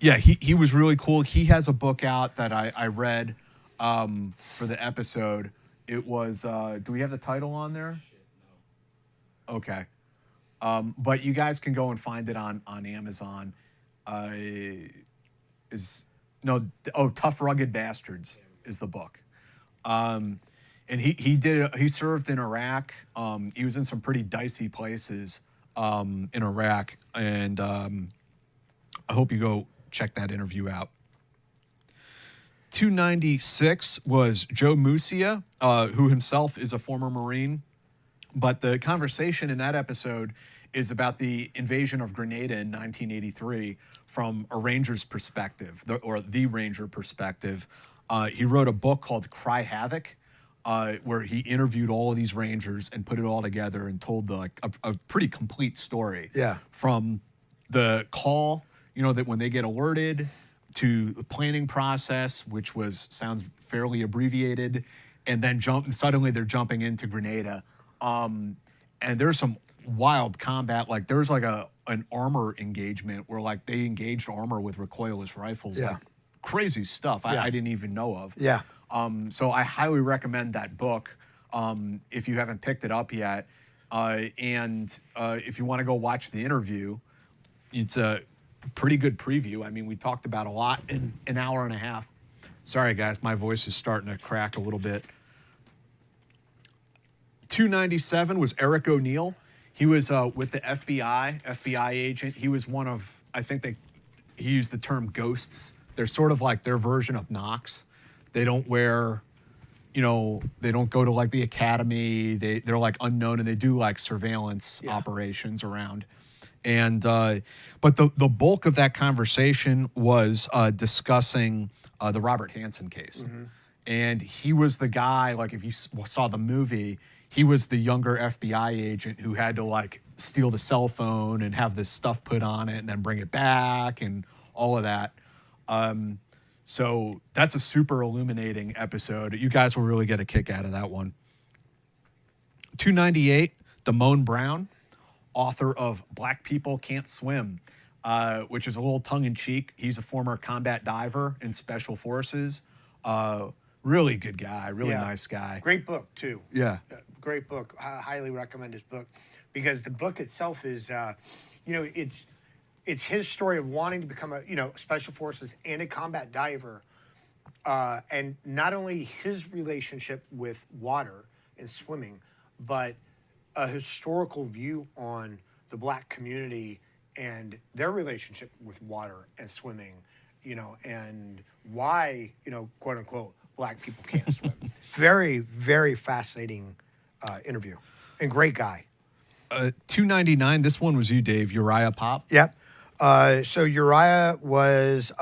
Yeah, he was really cool. He has a book out that I read for the episode. It was, do we have the title on there? No. Okay. But you guys can go and find it on Amazon. Tough Rugged Bastards is the book. And he served in Iraq. He was in some pretty dicey places in Iraq. And I hope you go check that interview out. 296 was Joe Musia, who himself is a former Marine. But the conversation in that episode is about the invasion of Grenada in 1983 from a ranger's perspective, the ranger perspective. He wrote a book called Cry Havoc, where he interviewed all of these rangers and put it all together and told a pretty complete story. Yeah. From the call, that when they get alerted, to the planning process, which sounds fairly abbreviated, and then suddenly they're jumping into Grenada. And there's some wild combat. Like there's like an armor engagement where they engaged armor with recoilless rifles. Yeah. Like, crazy stuff I didn't even know of. Yeah. So I highly recommend that book if you haven't picked it up yet. And if you want to go watch the interview, it's a pretty good preview. I mean, we talked about a lot in an hour and a half. Sorry, guys, my voice is starting to crack a little bit. 297 was Eric O'Neill. He was with the FBI agent. He was one of, I think he used the term ghosts. They're sort of like their version of Knox. They don't wear, they don't go to the academy. They're unknown, and they do surveillance operations around. And but the bulk of that conversation was discussing the Robert Hansen case. Mm-hmm. And he was the guy, if you saw the movie, he was the younger FBI agent who had to steal the cell phone and have this stuff put on it and then bring it back and all of that. So that's a super illuminating episode. You guys will really get a kick out of that one. 298, Damone Brown, author of Black People Can't Swim, which is a little tongue-in-cheek. He's a former combat diver in Special Forces. Really good guy, really nice guy. Great book, too. Yeah. Great book. I highly recommend his book because the book itself is, it's his story of wanting to become a Special Forces and a combat diver. And not only his relationship with water and swimming, but a historical view on the Black community and their relationship with water and swimming, and why, quote unquote, Black people can't swim. Very, very fascinating interview and great guy. 299, this one was you, Dave, Uriah Pop. Yep. So Uriah was,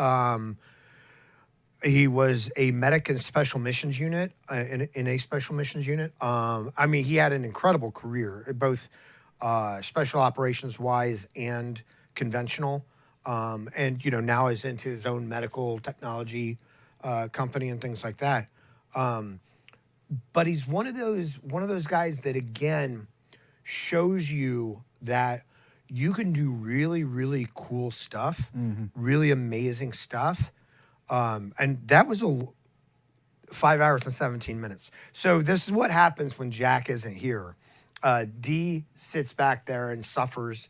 he was a medic in Special Missions Unit, in a Special Missions Unit. He had an incredible career, both special operations wise and conventional. And now is into his own medical technology company and things like that. but he's one of those guys that again shows you that you can do really, really cool stuff, really amazing stuff. And that was 5 hours and 17 minutes. So this is what happens when Jack isn't here. D sits back there and suffers,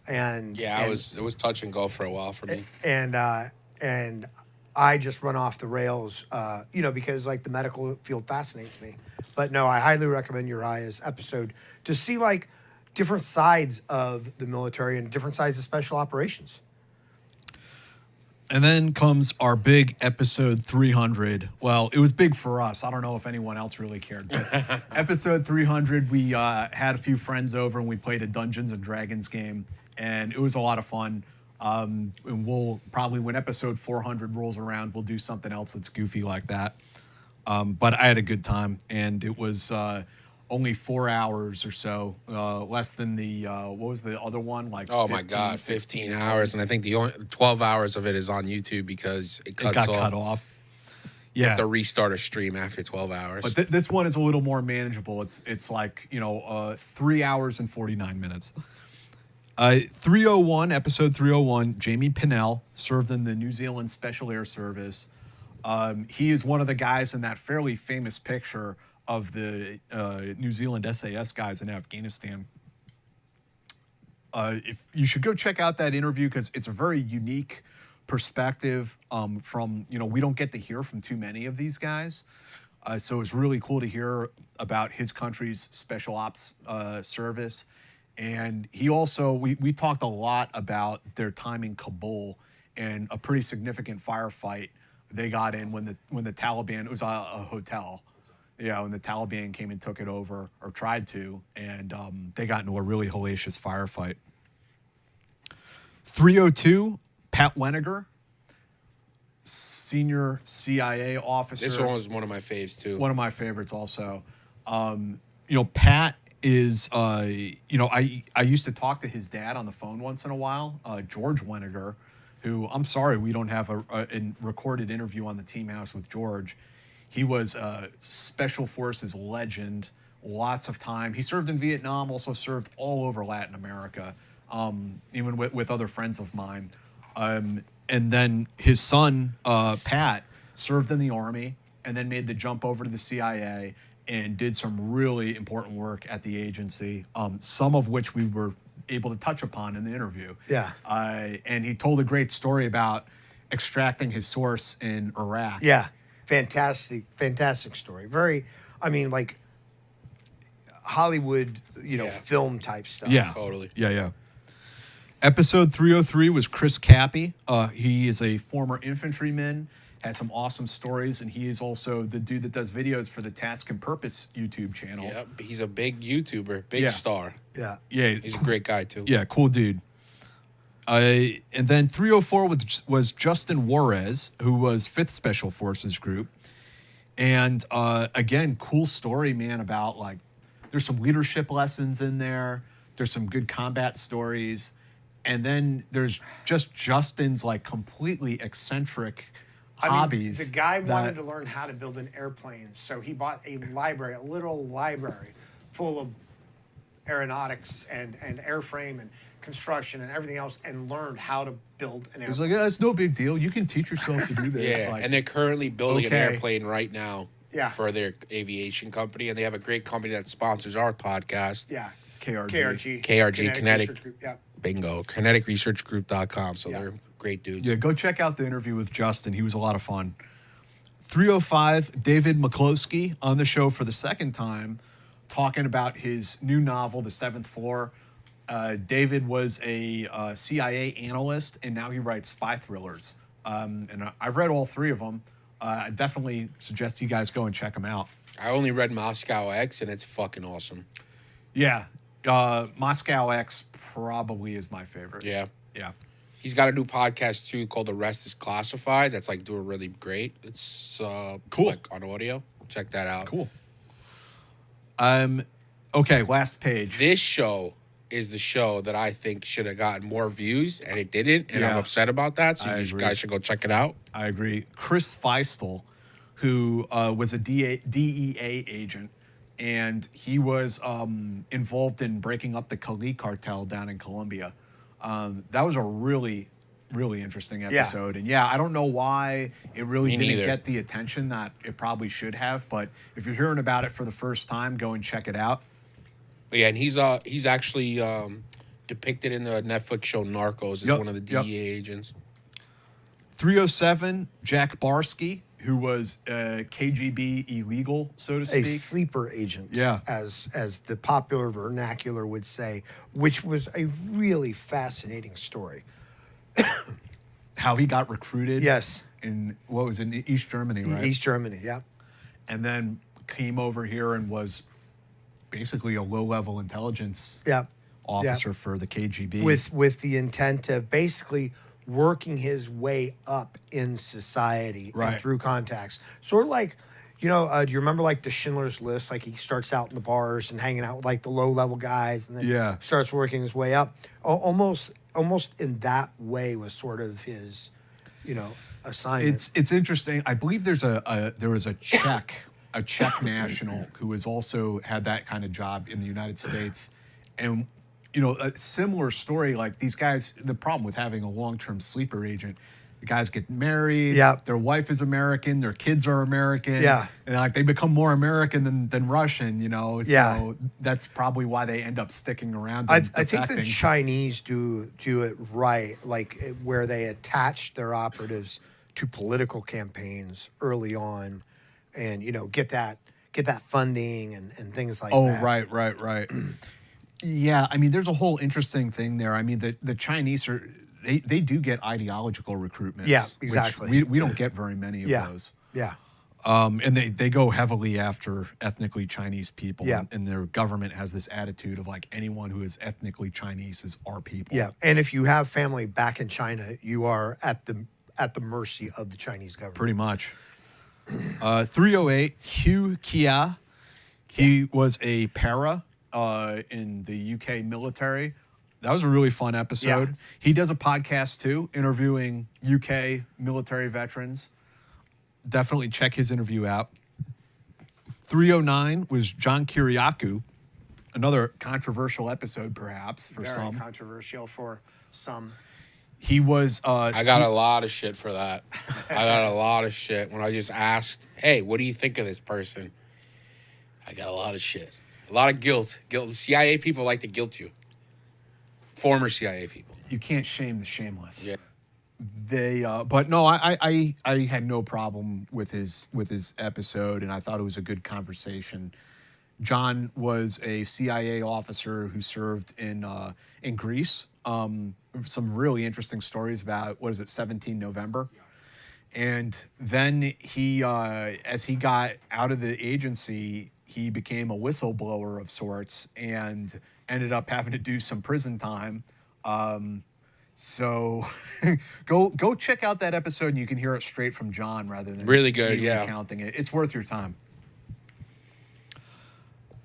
and it was touch and go for a while for me. And I just run off the rails, because like the medical field fascinates me. But no, I highly recommend Uriah's episode to see like different sides of the military and different sides of special operations. And then comes our big episode 300. Well, it was big for us. I don't know if anyone else really cared. But episode 300, we had a few friends over and we played a Dungeons and Dragons game. And it was a lot of fun. And we'll probably, when episode 400 rolls around, we'll do something else that's goofy like that. But I had a good time. And it was only 4 hours or so, less than the, what was the other one? Like, oh my God, 15 hours. And I think the only 12 hours of it is on YouTube because it got cut off. You Yeah. have to restart a stream after 12 hours. But this one is a little more manageable. It's like, 3 hours and 49 minutes. 301, episode 301, Jamie Pinnell served in the New Zealand Special Air Service. He is one of the guys in that fairly famous picture of the New Zealand SAS guys in Afghanistan. If you should go check out that interview because it's a very unique perspective from, we don't get to hear from too many of these guys. So it's really cool to hear about his country's special ops service. And he also, we talked a lot about their time in Kabul and a pretty significant firefight they got in when the Taliban, it was a hotel, when the Taliban came and took it over, or tried to, and they got into a really hellacious firefight. 302, Pat Weniger, senior CIA officer. This one was one of my faves too. One of my favorites also. Pat is, I used to talk to his dad on the phone once in a while, George Weniger, who, I'm sorry, we don't have a recorded interview on the Team House with George. He was a Special Forces legend, lots of time. He served in Vietnam, also served all over Latin America, even with other friends of mine. And then his son, Pat, served in the Army and then made the jump over to the CIA and did some really important work at the agency, some of which we were able to touch upon in the interview. Yeah. And he told a great story about extracting his source in Iraq. Yeah. Fantastic story. Very, like Hollywood, film type stuff. Yeah. Totally. Yeah. Episode 303 was Chris Cappy. He is a former infantryman, had some awesome stories, and he is also the dude that does videos for the Task and Purpose YouTube channel. Yeah, he's a big YouTuber, big star. Yeah. Yeah. He's a great guy too. Yeah, cool dude. And then 304 was Justin Juarez, who was 5th Special Forces Group. And again, cool story, man, about like, there's some leadership lessons in there. There's some good combat stories. And then there's just Justin's like completely eccentric hobbies. The guy wanted to learn how to build an airplane, so he bought a literal library full of aeronautics and airframe and construction and everything else, and learned how to build an airplane. He's like, yeah, it's no big deal. You can teach yourself to do this. Yeah, Like, and they're currently building an okay. airplane right now for their aviation company, and they have a great company that sponsors our podcast. Yeah. KRG. Kinetic Research Group. Yeah. Bingo. KineticResearchGroup.com. So they're great dudes. Yeah, go check out the interview with Justin. He was a lot of fun. 305, David McCloskey on the show for the second time, talking about his new novel, The Seventh Floor. David was a CIA analyst, and now he writes spy thrillers. And I've read all 3 of them. I definitely suggest you guys go and check them out. I only read Moscow X, and it's fucking awesome. Yeah, Moscow X probably is my favorite. Yeah. Yeah. He's got a new podcast, too, called The Rest is Classified. That's, like, doing really great. It's cool. Like, on audio. Check that out. Cool. Okay, last page. This show is the show that I think should have gotten more views, and it didn't, and I'm Yeah. upset about that, so I you agree. guys should go check it out. I agree. Chris Feistel, who was a DEA agent, and he was involved in breaking up the Cali cartel down in Colombia. That was a really, really interesting episode. And I don't know why it really Me didn't neither. get the attention that it probably should have. But if you're hearing about it for the first time, go and check it out. Yeah, and he's actually depicted in the Netflix show Narcos as Yep, one of the yep. DEA agents. 307, Jack Barsky, who was KGB illegal, so to A speak. sleeper agent, Yeah. as the popular vernacular would say, which was a really fascinating story. How he got recruited. Yes. In what was in East Germany, right? East Germany, yeah. And then came over here and was basically a low-level intelligence Yeah. officer for the KGB. With the intent of basically working his way up in society and Right. through contacts. Sort of like, do you remember like the Schindler's List? Like he starts out in the bars and hanging out with like the low-level guys and then starts working his way up. Almost in that way was sort of his, assignment. It's interesting. I believe there was a Czech national who has also had that kind of job in the United States, and a similar story. Like these guys, the problem with having a long-term sleeper agent, the guys get married. Yeah. Their wife is American. Their kids are American. Yeah. And like they become more American than Russian. Yeah. So that's probably why they end up sticking around. I and think the defecting. Chinese do it right, like where they attach their operatives to political campaigns early on, and get that funding and things like that. Oh, right. Yeah, I mean, there's a whole interesting thing there. I mean, the Chinese they do get ideological recruitments. Yeah, which exactly. we don't get very many of those. Yeah. And they go heavily after ethnically Chinese people. Yeah. And their government has this attitude of like anyone who is ethnically Chinese is our people. Yeah, and if you have family back in China, you are at the mercy of the Chinese government. Pretty much. 308, Hugh Kia. He was a para in the UK military. That was a really fun episode. Yeah. He does a podcast too, interviewing UK military veterans. Definitely check his interview out. 309 was John Kiriakou. Another controversial episode, perhaps, for Very some. controversial for some. He was... I got a lot of shit for that. I got a lot of shit when I just asked, hey, what do you think of this person? I got a lot of shit. A lot of guilt. CIA people like to guilt you. Former CIA people. You can't shame the shameless. Yeah. But no, I had no problem with his episode, and I thought it was a good conversation. John was a CIA officer who served in Greece. Some really interesting stories about 17 November, and then he, as he got out of the agency, he became a whistleblower of sorts and ended up having to do some prison time. So go check out that episode and you can hear it straight from John rather than Really good, me yeah. recounting it. It's worth your time.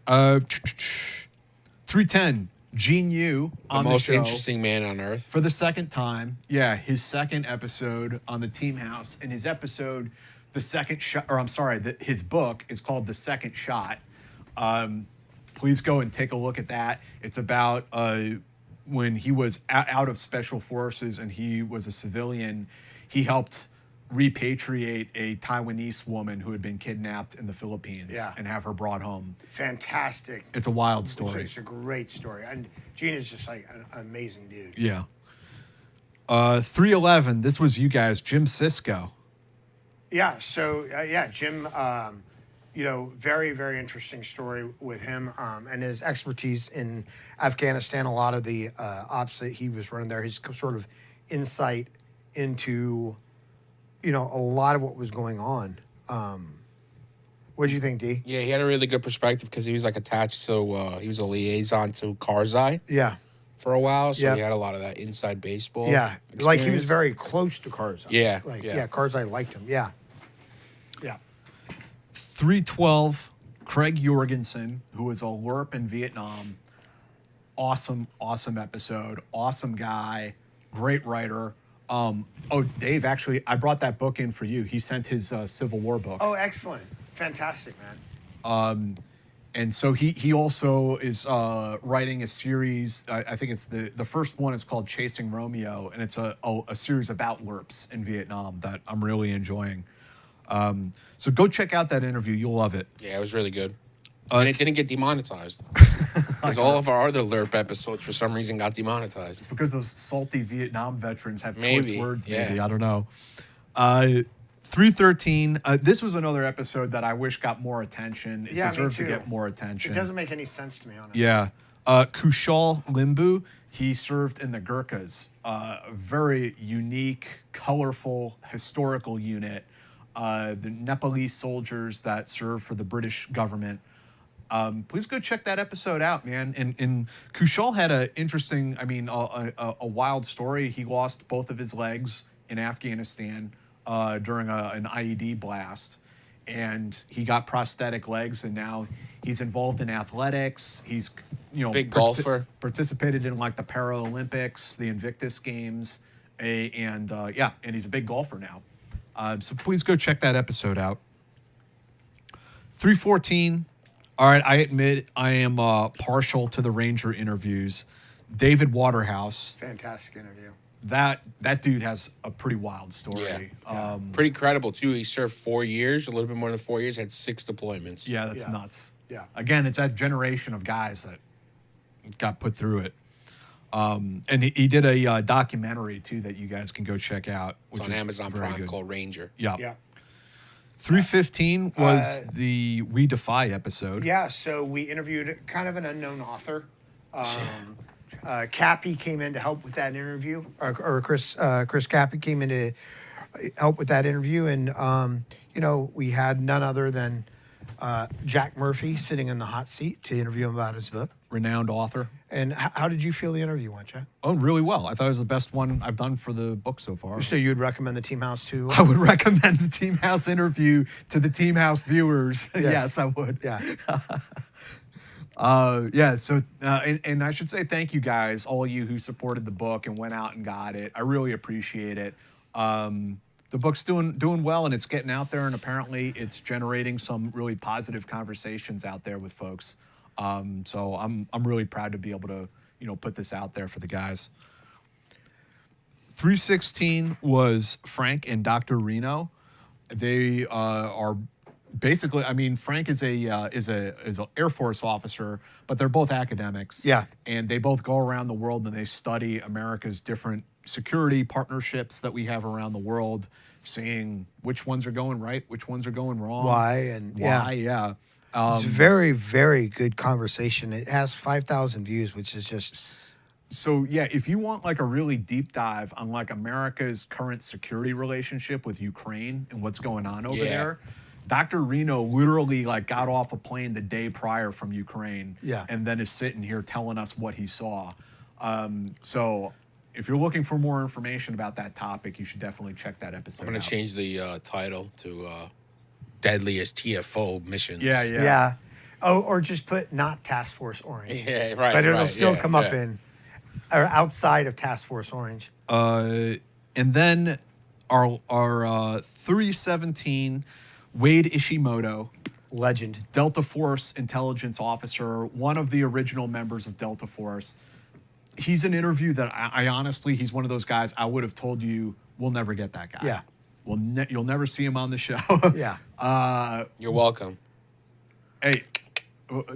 310, Gene Yu on the most show interesting man on earth. for the second time. Yeah, his second episode on the Team House, and his episode, The Second Shot, or I'm sorry, his book is called The Second Shot. Please go and take a look at that. It's about when he was out of special forces and he was a civilian. He helped repatriate a Taiwanese woman who had been kidnapped in the Philippines and have her brought home. Fantastic. It's a wild story. It's a great story. And Gene is just like an amazing dude. Yeah. 311, this was you guys, Jim Sisko. Yeah. So, Jim, very, very interesting story with him and his expertise in Afghanistan. A lot of the ops that he was running there, his sort of insight into, a lot of what was going on. What did you think, D? Yeah, he had a really good perspective because he was like attached to, he was a liaison to Karzai Yeah. for a while. So Yeah. he had a lot of that inside baseball. Yeah. Like he was experience. very close to Karzai. Yeah, Like, yeah. Karzai liked him. Yeah. Yeah. 312, Craig Jorgensen, who was a LERP in Vietnam. Awesome episode. Awesome guy. Great writer. Oh, Dave, actually, I brought that book in for you. He sent his Civil War book. Oh, excellent. Fantastic, man. And so he also is writing a series. I think it's the first one is called Chasing Romeo, and it's a series about LERPs in Vietnam that I'm really enjoying. So go check out that interview. You'll love it. Yeah, it was really good. And it didn't get demonetized. Because all of our other LERP episodes, for some reason, got demonetized. Because those salty Vietnam veterans have Maybe, choice words, yeah. maybe. I don't know. 313. This was another episode that I wish got more attention. It Yeah, me deserved to too. get more attention. It doesn't make any sense to me, honestly. Yeah. Kushal Limbu, he served in the Gurkhas, a very unique, colorful, historical unit. The Nepalese soldiers that served for the British government. Please go check that episode out, man. And Kushal had a interesting, a wild story. He lost both of his legs in Afghanistan during an IED blast, and he got prosthetic legs, and now he's involved in athletics. He's, Big golfer. Participated in like the Paralympics, the Invictus Games, and he's a big golfer now. So please go check that episode out. 314. All right, I admit I am partial to the Ranger interviews. David Waterhouse. Fantastic interview. That dude has a pretty wild story. Yeah. Pretty credible, too. He served 4 years, a little bit more than 4 years, had 6 deployments. Yeah, that's Yeah. nuts. Yeah. Again, it's that generation of guys that got put through it. And he did a documentary, too, that you guys can go check out. It's Which on is Amazon very Prime good. called Ranger. Yeah. Yeah. 315 was the We Defy episode. Yeah, so we interviewed kind of an unknown author. Cappy came in to help with that interview, or Chris Cappy came in to help with that interview, and we had none other than Jack Murphy sitting in the hot seat to interview him about his book. Renowned author. And how did you feel the interview went, Jack? Oh, really well. I thought it was the best one I've done for the book so far. So you would recommend the Team House to? I would recommend the Team House interview to the Team House viewers. Yes, I would. Yeah. And I should say thank you guys, all of you who supported the book and went out and got it. I really appreciate it. The book's doing well, and it's getting out there, and apparently it's generating some really positive conversations out there with folks. So I'm really proud to be able to, put this out there for the guys. 316 was Frank and Dr. Reno. They are basically, Frank is a Air Force officer, but they're both academics. Yeah. And they both go around the world and they study America's different security partnerships that we have around the world, seeing which ones are going right, which ones are going wrong. Why? Yeah. It's a very, very good conversation. It has 5,000 views, which is just... So, yeah, if you want like a really deep dive on like America's current security relationship with Ukraine and what's going on over there, Dr. Reno literally like got off a plane the day prior from Ukraine, and then is sitting here telling us what he saw. So if you're looking for more information about that topic, you should definitely check that episode out. I'm going to change the title to Deadliest TFO Missions. Yeah. Oh, or just put not Task Force Orange. Yeah, right. But it'll still come up in, or outside of Task Force Orange. And then our 317, Wade Ishimoto. Legend. Delta Force intelligence officer, one of the original members of Delta Force. He's an interview that I honestly, he's one of those guys I would have told you, we'll never get that guy. Yeah. You'll never see him on the show. Yeah. You're welcome. Hey,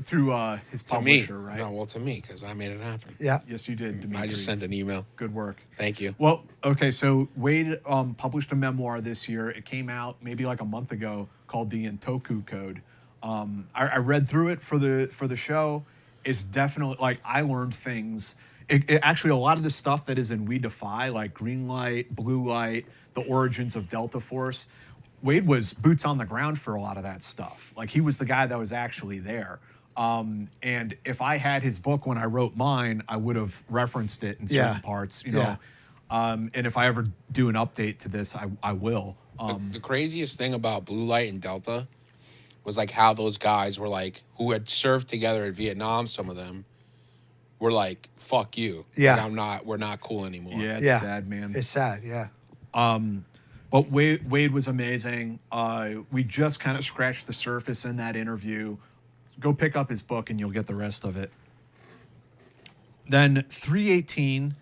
through his To me. publisher, right? No, well, to me, because I made it happen. Yeah. Yes, you did, Dimitri. I just sent an email. Good work. Thank you. Well, okay, so Wade published a memoir this year. It came out maybe like a month ago called The Intoku Code. I read through it for the show. It's definitely, like, I learned things. It actually, a lot of the stuff that is in We Defy, like green light, blue light, the origins of Delta Force, Wade was boots on the ground for a lot of that stuff. Like, he was the guy that was actually there. And if I had his book when I wrote mine, I would have referenced it in certain parts, you know. And if I ever do an update to this, I will. The craziest thing about Blue Light and Delta was like how those guys were like, who had served together in Vietnam, some of them, were like, "Fuck you." Yeah. Like, we're not cool anymore. Yeah, it's Yeah. sad, man. It's sad. Yeah. But Wade was amazing. We just kind of scratched the surface in that interview. Go pick up his book and you'll get the rest of it. Then 318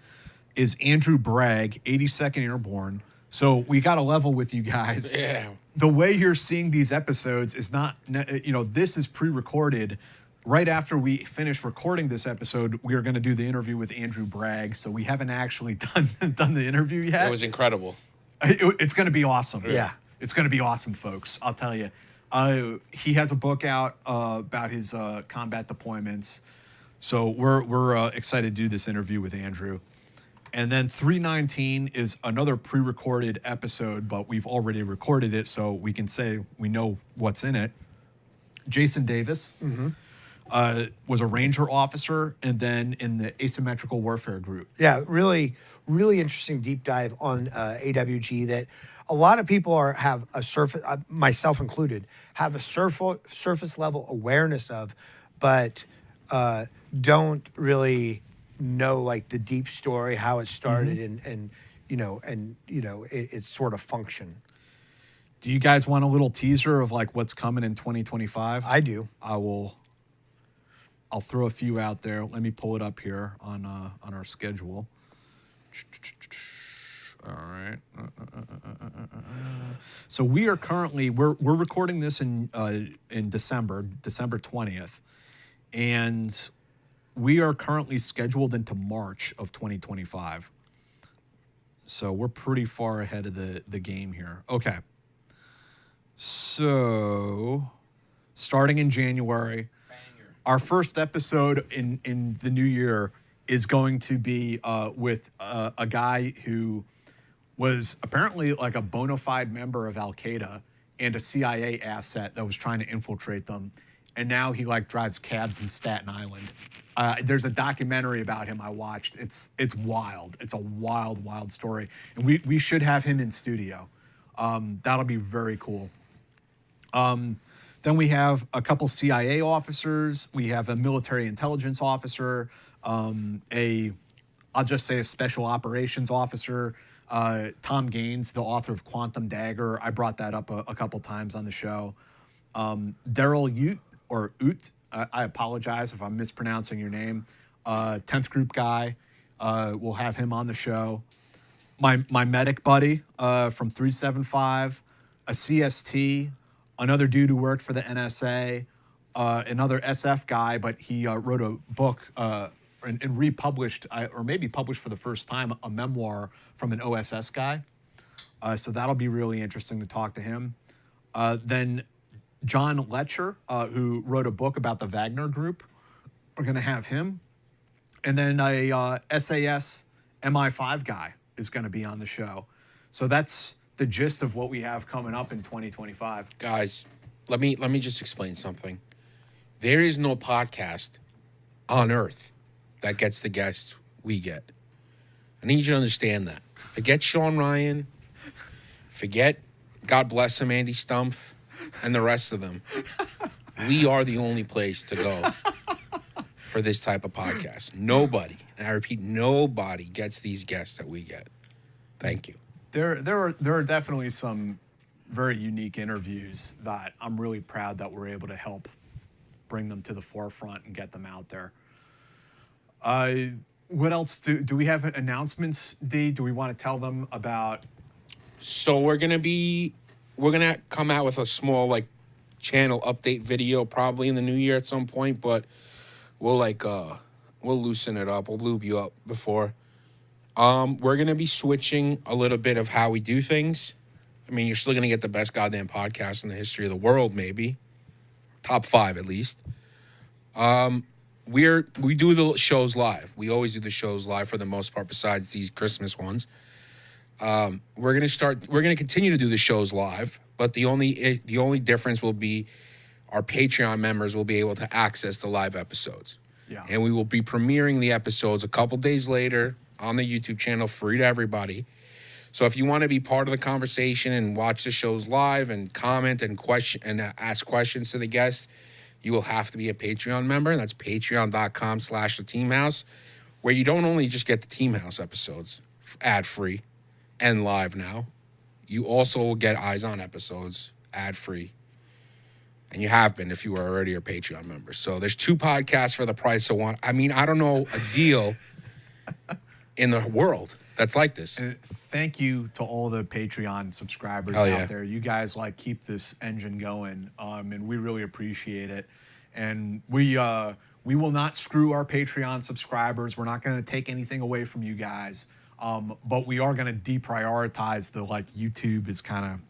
is Andrew Bragg, 82nd Airborne. So we got a level with you guys. Yeah. The way you're seeing these episodes is not, this is pre-recorded. Right after we finish recording this episode, we are going to do the interview with Andrew Bragg. So we haven't actually done the interview yet. It was incredible. It's going to be awesome. Yeah. It's going to be awesome, folks. I'll tell you. He has a book out about his combat deployments. So we're excited to do this interview with Andrew. And then 319 is another pre-recorded episode, but we've already recorded it, so we can say we know what's in it. Jason Davis was a Ranger officer and then in the asymmetrical warfare group. Yeah, really, really interesting deep dive on AWG that a lot of people have a surface, myself included, have a surface level awareness of, but don't really know like the deep story, how it started, and its sort of function. Do you guys want a little teaser of like what's coming in 2025? I do. I'll throw a few out there. Let me pull it up here on our schedule. All right. So we are currently we're recording this in December 20th, and we are currently scheduled into March of 2025. So we're pretty far ahead of the game here. Okay. So starting in January, our first episode in the new year is going to be with a guy who was apparently like a bona fide member of Al-Qaeda and a CIA asset that was trying to infiltrate them. And now he like drives cabs in Staten Island. There's a documentary about him I watched. It's wild. It's a wild story. And we should have him in studio. That'll be very cool. Then we have a couple CIA officers. We have a military intelligence officer, I'll just say a special operations officer, Tom Gaines, the author of Quantum Dagger. I brought that up a couple times on the show. Daryl Ute, I apologize if I'm mispronouncing your name. 10th group guy, we'll have him on the show. My medic buddy from 375, a CST, another dude who worked for the NSA, another SF guy, but he wrote a book and republished, or maybe published for the first time, a memoir from an OSS guy. So that'll be really interesting to talk to him. Then John Letcher, who wrote a book about the Wagner Group. We're going to have him. And then a SAS MI5 guy is going to be on the show. So that's the gist of what we have coming up in 2025. Guys, let me just explain something. There is no podcast on Earth that gets the guests we get. I need you to understand that. Forget Sean Ryan. Forget, God bless him, Andy Stumpf, and the rest of them. We are the only place to go for this type of podcast. Nobody, and I repeat, nobody gets these guests that we get. Thank you. There are definitely some very unique interviews that I'm really proud that we're able to help bring them to the forefront and get them out there. What else do we have announcements, D? Do we want to tell them about? So we're gonna come out with a small like channel update video probably in the new year at some point, but we'll loosen it up. We'll lube you up before. We're gonna be switching a little bit of how we do things. I mean, you're still gonna get the best goddamn podcast in the history of the world, maybe top 5 at least. We do the shows live. We always do the shows live for the most part, besides these Christmas ones. We're gonna continue to do the shows live, but the only difference will be our Patreon members will be able to access the live episodes. Yeah. And we will be premiering the episodes a couple days later on the YouTube channel, free to everybody. So if you want to be part of the conversation and watch the shows live and comment and question and ask questions to the guests, you will have to be a Patreon member. That's patreon.com/theteamhouse, where you don't only just get the Team House episodes ad-free and live now, you also will get Eyes On episodes ad-free. And you have been if you were already a Patreon member. So there's 2 podcasts for the price of one. I mean, I don't know a deal in the world that's like this. And thank you to all the Patreon subscribers Oh, yeah. out there. You guys like keep this engine going, and we really appreciate it. And we will not screw our Patreon subscribers. We're not going to take anything away from you guys, but we are going to deprioritize the YouTube is kind of.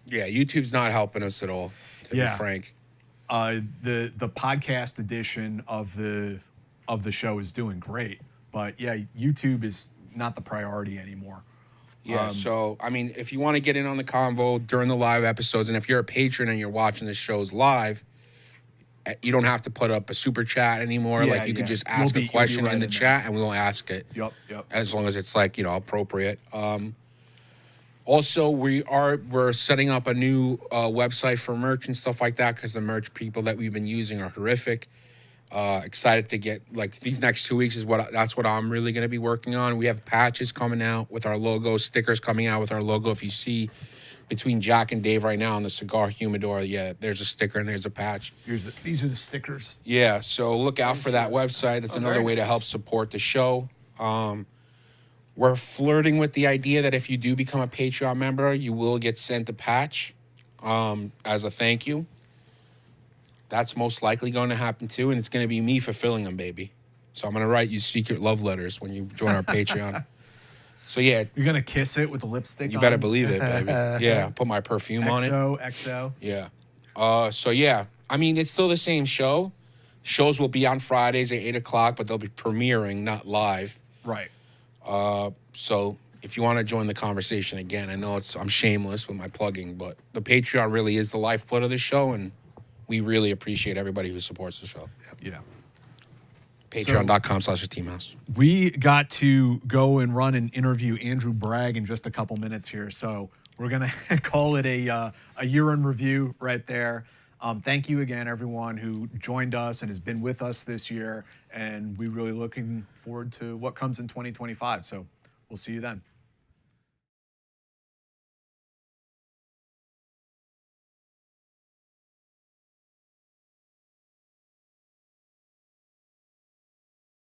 Yeah, YouTube's not helping us at all, to be frank. The podcast edition of the show is doing great, but yeah, YouTube is not the priority anymore. Yeah, so, I mean, if you want to get in on the convo during the live episodes, and if you're a patron and you're watching the shows live, you don't have to put up a super chat anymore. Yeah, you could just You'll ask be a question right in the in chat, and we'll ask it. Yep. As long as it's, appropriate. Also, we're setting up a new website for merch and stuff like that, because the merch people that we've been using are horrific. Excited to get these next 2 weeks that's what I'm really going to be working on. We have patches coming out with our logo, stickers coming out with our logo. If you see between Jack and Dave right now on the cigar humidor, there's a sticker and there's a patch. These are the stickers. Yeah, so look out for that website. That's another way to help support the show. We're flirting with the idea that if you do become a Patreon member, you will get sent a patch as a thank you. That's most likely going to happen too, and it's going to be me fulfilling them, baby. So I'm going to write you secret love letters when you join our Patreon. So yeah. You're going to kiss it with the lipstick You on? better believe it, baby. Yeah, put my perfume on it. XO. Yeah. So yeah, I mean, it's still the same show. Shows will be on Fridays at 8 o'clock, but they'll be premiering, not live. Right. So if you want to join the conversation again, I know I'm shameless with my plugging, but the Patreon really is the lifeblood of the show, and we really appreciate everybody who supports the show. Yeah. Patreon.com/theteamhouse. We got to go and run and interview Andrew Bragg in just a couple minutes here, so we're going to call it a year in review right there. Thank you again, everyone who joined us and has been with us this year, and we're really looking forward to what comes in 2025, so we'll see you then.